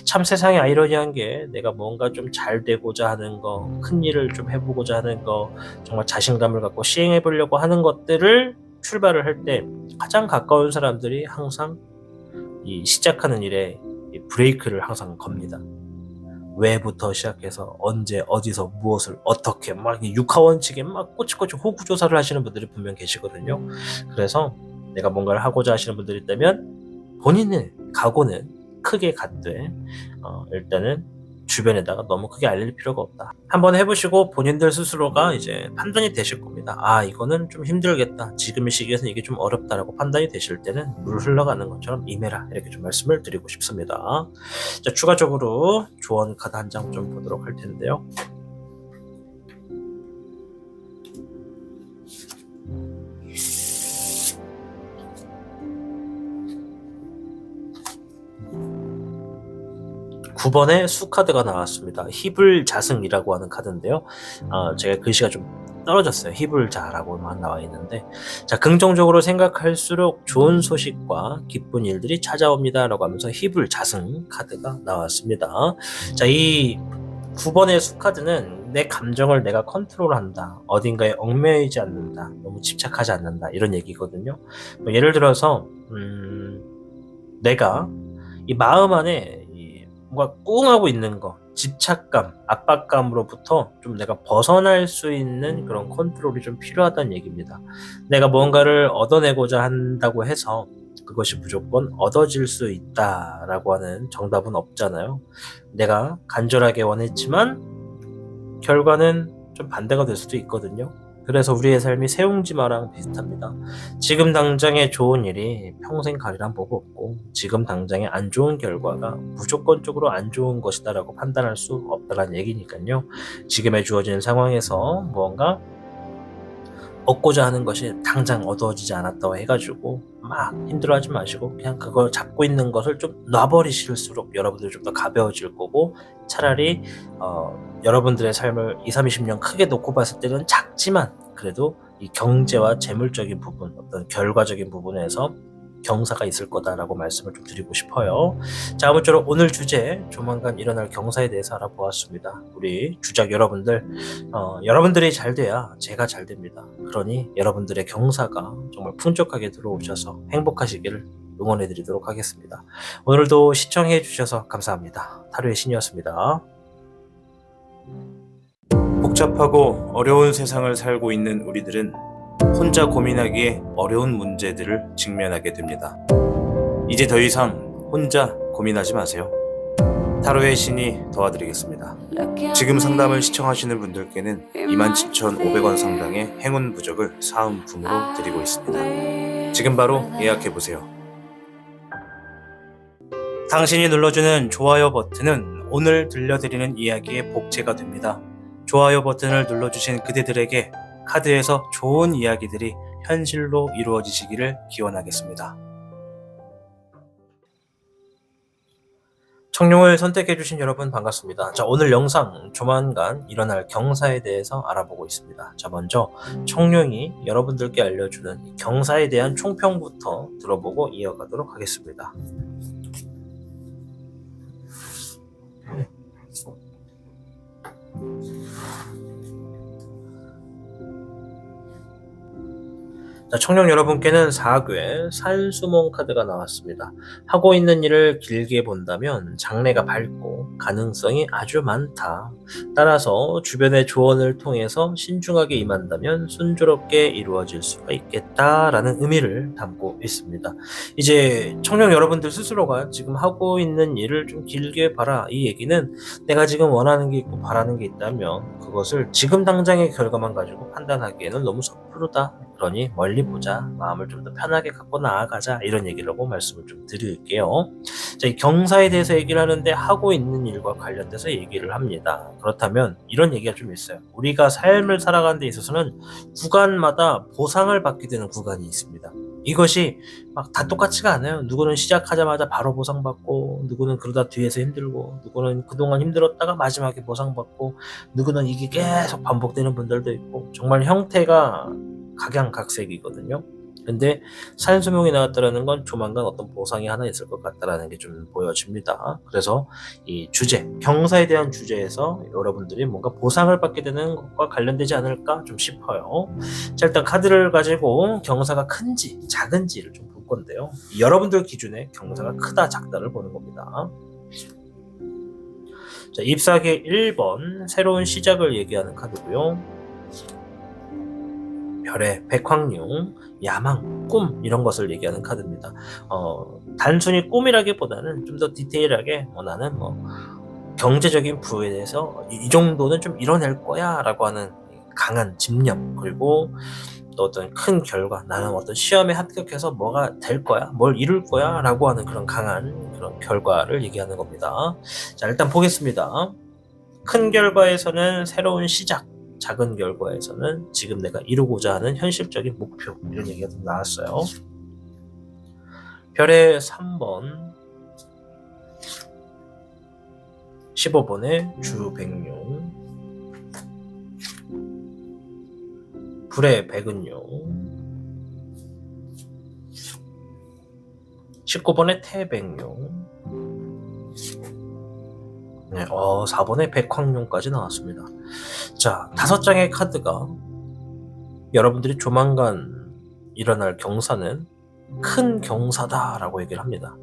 [SPEAKER 1] 참 세상에 아이러니한 게 내가 뭔가 좀 잘 되고자 하는 거, 큰 일을 좀 해보고자 하는 거, 정말 자신감을 갖고 시행해 보려고 하는 것들을 출발을 할 때 가장 가까운 사람들이 항상 이 시작하는 일에 브레이크를 항상 겁니다. 왜부터 시작해서 언제 어디서 무엇을 어떻게 막 육하원칙에 막 꼬치꼬치 호구조사를 하시는 분들이 분명 계시거든요. 그래서 내가 뭔가를 하고자 하시는 분들이 있다면 본인의 각오는 크게 갖되 일단은 주변에다가 너무 크게 알릴 필요가 없다. 한번 해보시고 본인들 스스로가 이제 판단이 되실 겁니다. 아, 이거는 좀 힘들겠다. 지금 이 시기에서는 이게 좀 어렵다라고 판단이 되실 때는 물 흘러가는 것처럼 임해라. 이렇게 좀 말씀을 드리고 싶습니다. 자, 추가적으로 조언 카드 한 장 좀 보도록 할 텐데요. 9번에 수카드가 나왔습니다. 희불자승이라고 하는 카드인데요. 제가 글씨가 좀 떨어졌어요. 희불자라고만 나와 있는데, 자, 긍정적으로 생각할수록 좋은 소식과 기쁜 일들이 찾아옵니다 라고 하면서 희불자승 카드가 나왔습니다. 자, 이 9번의 수카드는 내 감정을 내가 컨트롤한다, 어딘가에 얽매이지 않는다, 너무 집착하지 않는다, 이런 얘기거든요. 뭐 예를 들어서 내가 이 마음 안에 뭔가 꿍하고 있는 거, 집착감, 압박감으로부터 좀 내가 벗어날 수 있는 그런 컨트롤이 좀 필요하다는 얘기입니다. 내가 뭔가를 얻어내고자 한다고 해서 그것이 무조건 얻어질 수 있다라고 하는 정답은 없잖아요. 내가 간절하게 원했지만 결과는 좀 반대가 될 수도 있거든요. 그래서 우리의 삶이 새옹지마랑 비슷합니다. 지금 당장의 좋은 일이 평생 가리란 법 없고, 지금 당장의 안 좋은 결과가 무조건적으로 안 좋은 것이다 라고 판단할 수 없다는 얘기니까요. 지금에 주어진 상황에서 무언가 얻고자 하는 것이 당장 얻어지지 않았다고 해가지고 막 힘들어하지 마시고 그냥 그걸 잡고 있는 것을 좀 놔버리실수록 여러분들이 좀 더 가벼워질 거고, 차라리 여러분들의 삶을 20, 30년 크게 놓고 봤을 때는 작지만 그래도 이 경제와 재물적인 부분, 어떤 결과적인 부분에서 경사가 있을 거다라고 말씀을 좀 드리고 싶어요. 자, 아무쪼록 오늘 주제, 조만간 일어날 경사에 대해서 알아보았습니다. 우리 주작 여러분들, 여러분들이 잘 돼야 제가 잘 됩니다. 그러니 여러분들의 경사가 정말 풍족하게 들어오셔서 행복하시기를 응원해 드리도록 하겠습니다. 오늘도 시청해 주셔서 감사합니다. 타로의 신이었습니다. 복잡하고 어려운 세상을 살고 있는 우리들은 혼자 고민하기에 어려운 문제들을 직면하게 됩니다. 이제 더 이상 혼자 고민하지 마세요. 타로의 신이 도와드리겠습니다. 지금 상담을 시청하시는 분들께는 27,500원 상당의 행운 부적을 사은품으로 드리고 있습니다. 지금 바로 예약해보세요. 당신이 눌러주는 좋아요 버튼은 오늘 들려드리는 이야기의 복제가 됩니다. 좋아요 버튼을 눌러주신 그대들에게 카드에서 좋은 이야기들이 현실로 이루어지시기를 기원하겠습니다. 청룡을 선택해주신 여러분 반갑습니다. 자, 오늘 영상 조만간 일어날 경사에 대해서 알아보고 있습니다. 자, 먼저 청룡이 여러분들께 알려주는 경사에 대한 총평부터 들어보고 이어가도록 하겠습니다. 자, 청룡 여러분께는 4괴 산수몽 카드가 나왔습니다. 하고 있는 일을 길게 본다면 장래가 밝고 가능성이 아주 많다. 따라서 주변의 조언을 통해서 신중하게 임한다면 순조롭게 이루어질 수가 있겠다라는 의미를 담고 있습니다. 이제 청룡 여러분들 스스로가 지금 하고 있는 일을 좀 길게 봐라. 이 얘기는 내가 지금 원하는 게 있고 바라는 게 있다면 그것을 지금 당장의 결과만 가지고 판단하기에는 너무 섣부르다. 그러니 멀리 보자, 마음을 좀 더 편하게 갖고 나아가자, 이런 얘기라고 말씀을 좀 드릴게요. 자, 이 경사에 대해서 얘기를 하는데 하고 있는 일과 관련돼서 얘기를 합니다. 그렇다면 이런 얘기가 좀 있어요. 우리가 삶을 살아가는 데 있어서는 구간마다 보상을 받게 되는 구간이 있습니다. 이것이 막 다 똑같지가 않아요. 누구는 시작하자마자 바로 보상받고, 누구는 그러다 뒤에서 힘들고, 누구는 그동안 힘들었다가 마지막에 보상받고, 누구는 이게 계속 반복되는 분들도 있고, 정말 형태가 각양각색이거든요. 근데 산수명이 나왔다라는 건 조만간 어떤 보상이 하나 있을 것 같다라는 게 좀 보여집니다. 그래서 이 주제, 경사에 대한 주제에서 여러분들이 뭔가 보상을 받게 되는 것과 관련되지 않을까 좀 싶어요. 자, 일단 카드를 가지고 경사가 큰지 작은지를 좀 볼 건데요. 여러분들 기준에 경사가 크다 작다를 보는 겁니다. 자, 잎사귀 1번 새로운 시작을 얘기하는 카드고요. 별의 백황룡, 야망, 꿈 이런 것을 얘기하는 카드입니다. 단순히 꿈이라기보다는 좀 더 디테일하게 나는 경제적인 부에 대해서 이 정도는 좀 이뤄낼 거야 라고 하는 강한 집념, 그리고 또 어떤 큰 결과, 나는 어떤 시험에 합격해서 뭐가 될 거야, 뭘 이룰 거야 라고 하는 그런 강한 그런 결과를 얘기하는 겁니다. 자, 일단 보겠습니다. 큰 결과에서는 새로운 시작, 작은 결과에서는 지금 내가 이루고자 하는 현실적인 목표, 이런 얘기가 좀 나왔어요. 별의 3번, 15번의 주백룡, 불의 백은룡, 19번의 태백룡, 네, 4번의 백황룡까지 나왔습니다. 자, 5장의 카드가 여러분들이 조만간 일어날 경사는 큰 경사다라고 얘기를 합니다.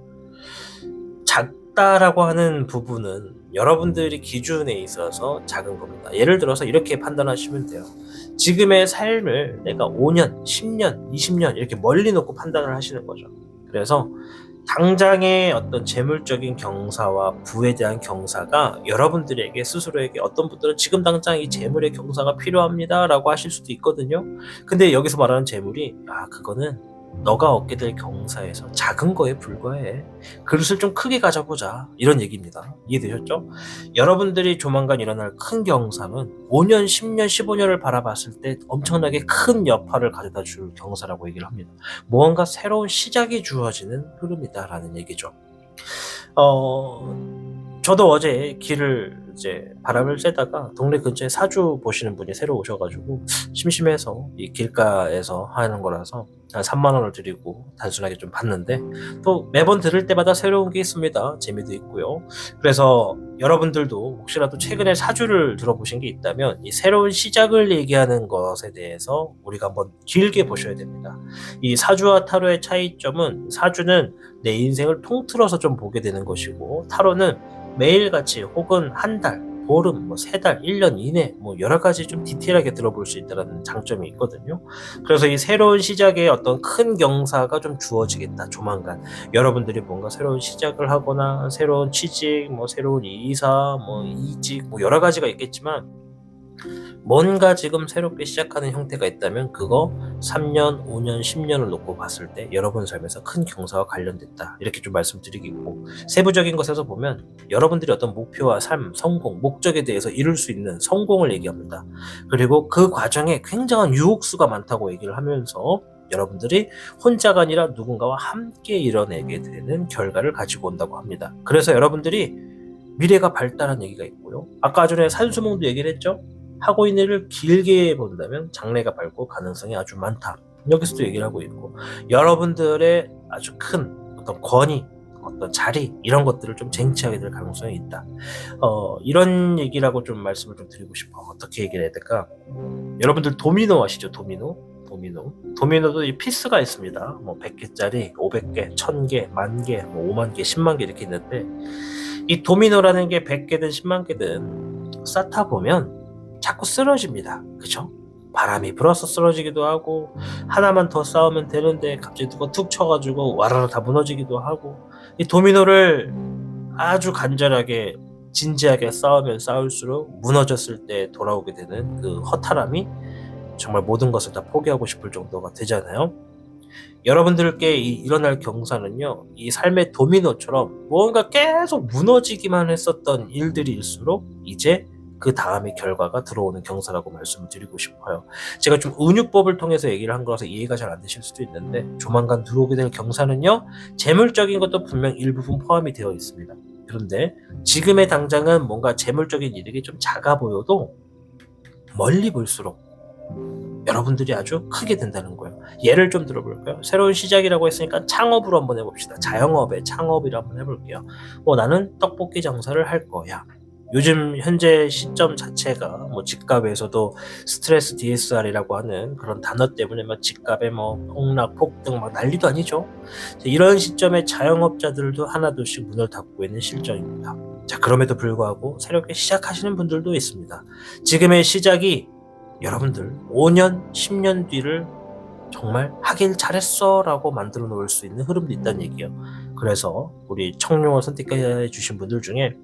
[SPEAKER 1] 작다라고 하는 부분은 여러분들이 기준에 있어서 작은 겁니다. 예를 들어서 이렇게 판단하시면 돼요. 지금의 삶을 내가 5년, 10년, 20년 이렇게 멀리 놓고 판단을 하시는 거죠. 그래서 당장의 어떤 재물적인 경사와 부에 대한 경사가 여러분들에게 스스로에게, 어떤 분들은 지금 당장 이 재물의 경사가 필요합니다 라고 하실 수도 있거든요. 근데 여기서 말하는 재물이 그거는 너가 얻게 될 경사에서 작은 거에 불과해. 그릇을 좀 크게 가져보자, 이런 얘기입니다. 이해되셨죠? 여러분들이 조만간 일어날 큰 경사는 5년, 10년, 15년을 바라봤을 때 엄청나게 큰 여파를 가져다 줄 경사라고 얘기를 합니다. 무언가 새로운 시작이 주어지는 흐름이다라는 얘기죠. 저도 어제 길을 바람을 쐬다가 동네 근처에 사주 보시는 분이 새로 오셔가지고 심심해서 이 길가에서 하는 거라서 한 3만 원을 드리고 단순하게 좀 봤는데, 또 매번 들을 때마다 새로운 게 있습니다. 재미도 있고요. 그래서 여러분들도 혹시라도 최근에 사주를 들어보신 게 있다면 이 새로운 시작을 얘기하는 것에 대해서 우리가 한번 길게 보셔야 됩니다. 이 사주와 타로의 차이점은, 사주는 내 인생을 통틀어서 좀 보게 되는 것이고, 타로는 매일같이 혹은 한 달, 보름, 3달, 1년 이내 여러 가지 좀 디테일하게 들어볼 수 있다는 장점이 있거든요. 그래서 이 새로운 시작에 어떤 큰 경사가 좀 주어지겠다, 조만간. 여러분들이 뭔가 새로운 시작을 하거나 새로운 취직, 새로운 이사, 이직, 여러 가지가 있겠지만, 뭔가 지금 새롭게 시작하는 형태가 있다면 그거 3년, 5년, 10년을 놓고 봤을 때 여러분 삶에서 큰 경사와 관련됐다, 이렇게 좀 말씀드리겠고, 세부적인 것에서 보면 여러분들이 어떤 목표와 삶, 성공, 목적에 대해서 이룰 수 있는 성공을 얘기합니다. 그리고 그 과정에 굉장한 유혹수가 많다고 얘기를 하면서 여러분들이 혼자가 아니라 누군가와 함께 이뤄내게 되는 결과를 가지고 온다고 합니다. 그래서 여러분들이 미래가 밝다는 얘기가 있고요. 아까 전에 산수몽도 얘기를 했죠. 하고 있는 일을 길게 본다면 장래가 밝고 가능성이 아주 많다, 여기서도 얘기를 하고 있고, 여러분들의 아주 큰 어떤 권위, 어떤 자리, 이런 것들을 좀 쟁취하게 될 가능성이 있다. 이런 얘기라고 좀 말씀을 좀 드리고 싶어. 어떻게 얘기를 해야 될까? 여러분들 도미노 아시죠? 도미노도 이 피스가 있습니다. 100개짜리, 500개, 1000개, 10,000개, 50,000개, 100,000개 이렇게 있는데, 이 도미노라는 게 100개든 100,000개든 쌓다 보면 자꾸 쓰러집니다. 그쵸? 바람이 불어서 쓰러지기도 하고, 하나만 더 쌓으면 되는데 갑자기 누가 툭 쳐가지고 와라라 다 무너지기도 하고, 이 도미노를 아주 간절하게 진지하게 쌓으면 쌓을수록 무너졌을 때 돌아오게 되는 그 허탈함이 정말 모든 것을 다 포기하고 싶을 정도가 되잖아요. 여러분들께 일어날 경사는요, 이 삶의 도미노처럼 뭔가 계속 무너지기만 했었던 일들일수록 이제 그 다음에 결과가 들어오는 경사라고 말씀을 드리고 싶어요. 제가 좀 은유법을 통해서 얘기를 한 거라서 이해가 잘 안 되실 수도 있는데, 조만간 들어오게 될 경사는요, 재물적인 것도 분명 일부분 포함이 되어 있습니다. 그런데 지금의 당장은 뭔가 재물적인 이득이 좀 작아 보여도 멀리 볼수록 여러분들이 아주 크게 된다는 거예요. 예를 좀 들어볼까요? 새로운 시작이라고 했으니까 창업으로 한번 해봅시다. 자영업의 창업이라 한번 해볼게요. 나는 떡볶이 장사를 할 거야. 요즘 현재 시점 자체가 집값에서도 스트레스 DSR이라고 하는 그런 단어 때문에 집값에 폭락, 폭등 난리도 아니죠. 이런 시점에 자영업자들도 하나둘씩 문을 닫고 있는 실정입니다. 자, 그럼에도 불구하고 새롭게 시작하시는 분들도 있습니다. 지금의 시작이 여러분들 5년, 10년 뒤를 정말 하길 잘했어 라고 만들어 놓을 수 있는 흐름도 있다는 얘기예요. 그래서 우리 청룡을 선택해 주신 분들 중에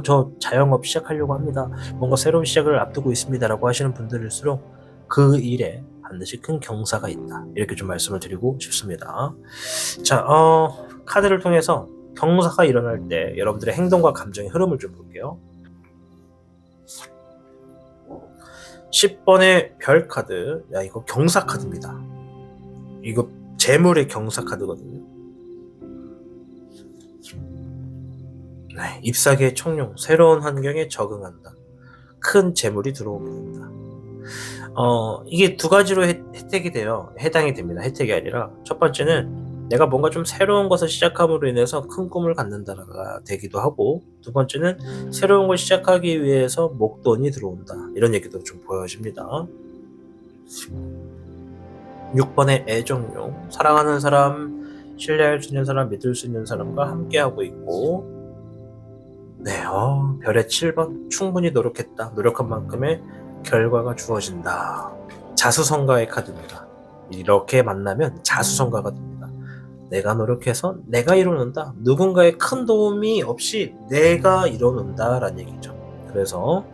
[SPEAKER 1] 저 자영업 시작하려고 합니다, 뭔가 새로운 시작을 앞두고 있습니다 라고 하시는 분들일수록 그 일에 반드시 큰 경사가 있다, 이렇게 좀 말씀을 드리고 싶습니다. 자, 카드를 통해서 경사가 일어날 때 여러분들의 행동과 감정의 흐름을 좀 볼게요. 10번의 별 카드. 야, 이거 경사 카드입니다. 이거 재물의 경사 카드거든요. 네, 잎사귀의 청룡, 새로운 환경에 적응한다. 큰 재물이 들어오게 된다. 이게 두 가지로 혜택이 돼요. 해당이 됩니다. 혜택이 아니라 첫 번째는 내가 뭔가 좀 새로운 것을 시작함으로 인해서 큰 꿈을 갖는다가 되기도 하고, 두 번째는 새로운 걸 시작하기 위해서 목돈이 들어온다, 이런 얘기도 좀 보여집니다. 6번의 애정용, 사랑하는 사람, 신뢰할 수 있는 사람, 믿을 수 있는 사람과 함께하고 있고, 네, 별의 7번, 충분히 노력했다, 노력한 만큼의 결과가 주어진다. 자수성가의 카드입니다. 이렇게 만나면 자수성가가 됩니다. 내가 노력해서 내가 이뤄낸다, 누군가의 큰 도움이 없이 내가 이뤄낸다 라는 얘기죠. 그래서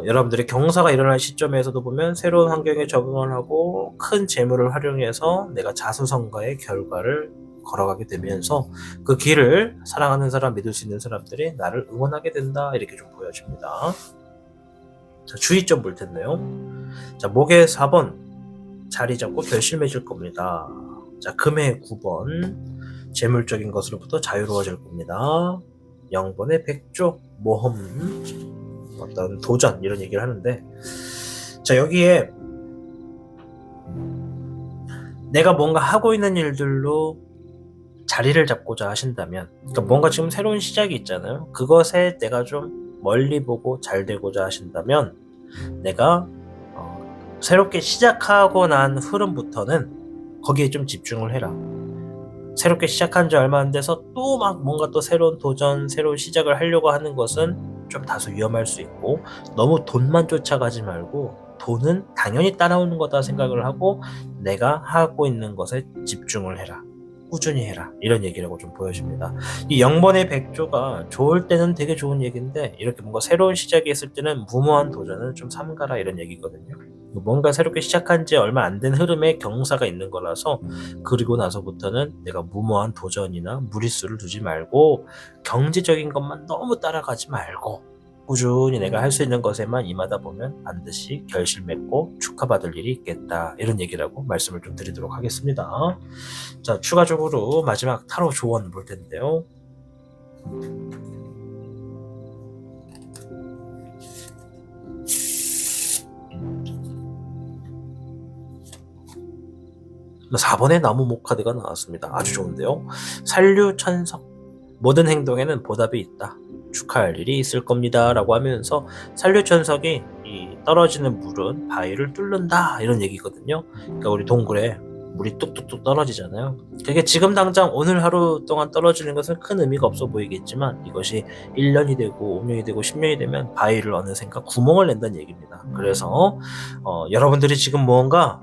[SPEAKER 1] 여러분들의 경사가 일어날 시점에서도 보면 새로운 환경에 적응을 하고 큰 재물을 활용해서 내가 자수성가의 결과를 걸어가게 되면서 그 길을 사랑하는 사람, 믿을 수 있는 사람들이 나를 응원하게 된다, 이렇게 좀 보여집니다. 자, 주의점 볼 텐데요. 자, 목의 4번, 자리 잡고 결실 맺을 겁니다. 자, 금의 9번, 재물적인 것으로부터 자유로워질 겁니다. 0번의 백조, 모험, 어떤 도전, 이런 얘기를 하는데, 자, 여기에 내가 뭔가 하고 있는 일들로 자리를 잡고자 하신다면, 그러니까 뭔가 지금 새로운 시작이 있잖아요. 그것에 내가 좀 멀리 보고 잘 되고자 하신다면, 내가 새롭게 시작하고 난 흐름부터는 거기에 좀 집중을 해라. 새롭게 시작한 지 얼마 안 돼서 또 막 뭔가 또 새로운 도전, 새로운 시작을 하려고 하는 것은 좀 다소 위험할 수 있고, 너무 돈만 쫓아가지 말고 돈은 당연히 따라오는 거다 생각을 하고 내가 하고 있는 것에 집중을 해라, 꾸준히 해라, 이런 얘기라고 좀 보여집니다. 이 0번의 백조가 좋을 때는 되게 좋은 얘기인데, 이렇게 뭔가 새로운 시작이 있을 때는 무모한 도전을 좀 삼가라, 이런 얘기거든요. 뭔가 새롭게 시작한 지 얼마 안 된 흐름에 경사가 있는 거라서, 그리고 나서부터는 내가 무모한 도전이나 무리수를 두지 말고 경제적인 것만 너무 따라가지 말고 꾸준히 내가 할 수 있는 것에만 임하다 보면 반드시 결실 맺고 축하받을 일이 있겠다, 이런 얘기라고 말씀을 좀 드리도록 하겠습니다. 자, 추가적으로 마지막 타로 조언 볼 텐데요. 4번의 나무목 카드가 나왔습니다. 아주 좋은데요. 산류천석, 모든 행동에는 보답이 있다, 축하할 일이 있을 겁니다 라고 하면서, 산류천석이 이 떨어지는 물은 바위를 뚫는다, 이런 얘기거든요. 그러니까 우리 동굴에 물이 뚝뚝뚝 떨어지잖아요. 그게 지금 당장 오늘 하루 동안 떨어지는 것은 큰 의미가 없어 보이겠지만, 이것이 1년이 되고 5년이 되고 10년이 되면 바위를 어느샌가 구멍을 낸다는 얘기입니다. 그래서 여러분들이 지금 뭔가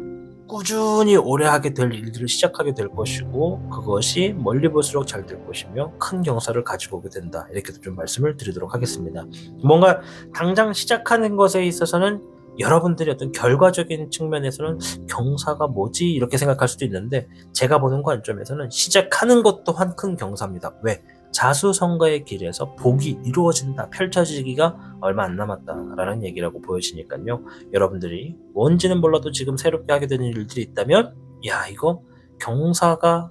[SPEAKER 1] 꾸준히 오래 하게 될 일들을 시작하게 될 것이고, 그것이 멀리 볼수록 잘 될 것이며 큰 경사를 가지고 오게 된다, 이렇게도 좀 말씀을 드리도록 하겠습니다. 뭔가 당장 시작하는 것에 있어서는 여러분들의 어떤 결과적인 측면에서는 경사가 뭐지, 이렇게 생각할 수도 있는데, 제가 보는 관점에서는 시작하는 것 또한 큰 경사입니다. 왜? 자수성가의 길에서 복이 이루어진다, 펼쳐지기가 얼마 안 남았다라는 얘기라고 보여지니까요. 여러분들이 뭔지는 몰라도 지금 새롭게 하게 되는 일들이 있다면, 야, 이거 경사가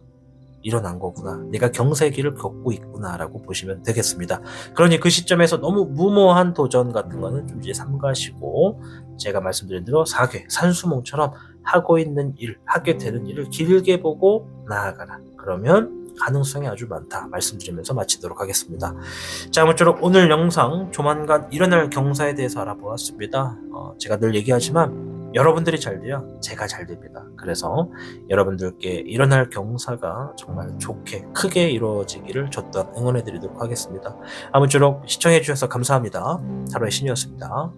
[SPEAKER 1] 일어난 거구나, 내가 경사의 길을 걷고 있구나 라고 보시면 되겠습니다. 그러니 그 시점에서 너무 무모한 도전 같은 거는 좀 이제 삼가시고, 제가 말씀드린 대로 사괴, 산수몽처럼 하고 있는 일, 하게 되는 일을 길게 보고 나아가라. 그러면 가능성이 아주 많다, 말씀드리면서 마치도록 하겠습니다. 자, 아무쪼록 오늘 영상 조만간 일어날 경사에 대해서 알아보았습니다. 제가 늘 얘기하지만 여러분들이 잘 돼야 제가 잘 됩니다. 그래서 여러분들께 일어날 경사가 정말 좋게 크게 이루어지기를 저 또한 응원해 드리도록 하겠습니다. 아무쪼록 시청해 주셔서 감사합니다. 타로의 신이었습니다.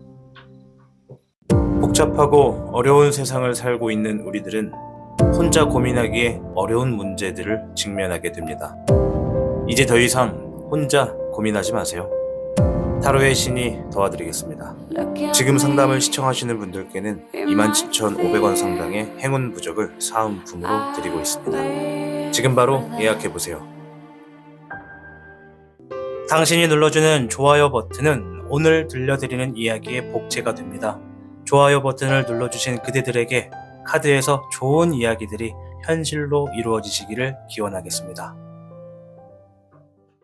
[SPEAKER 1] 복잡하고 어려운 세상을 살고 있는 우리들은 혼자 고민하기에 어려운 문제들을 직면하게 됩니다. 이제 더 이상 혼자 고민하지 마세요. 타로의 신이 도와드리겠습니다. 지금 상담을 시청하시는 분들께는 27,500원 상당의 행운 부적을 사은품으로 드리고 있습니다. 지금 바로 예약해보세요. 당신이 눌러주는 좋아요 버튼은 오늘 들려드리는 이야기의 복제가 됩니다. 좋아요 버튼을 눌러주신 그대들에게 카드에서 좋은 이야기들이 현실로 이루어지시기를 기원하겠습니다.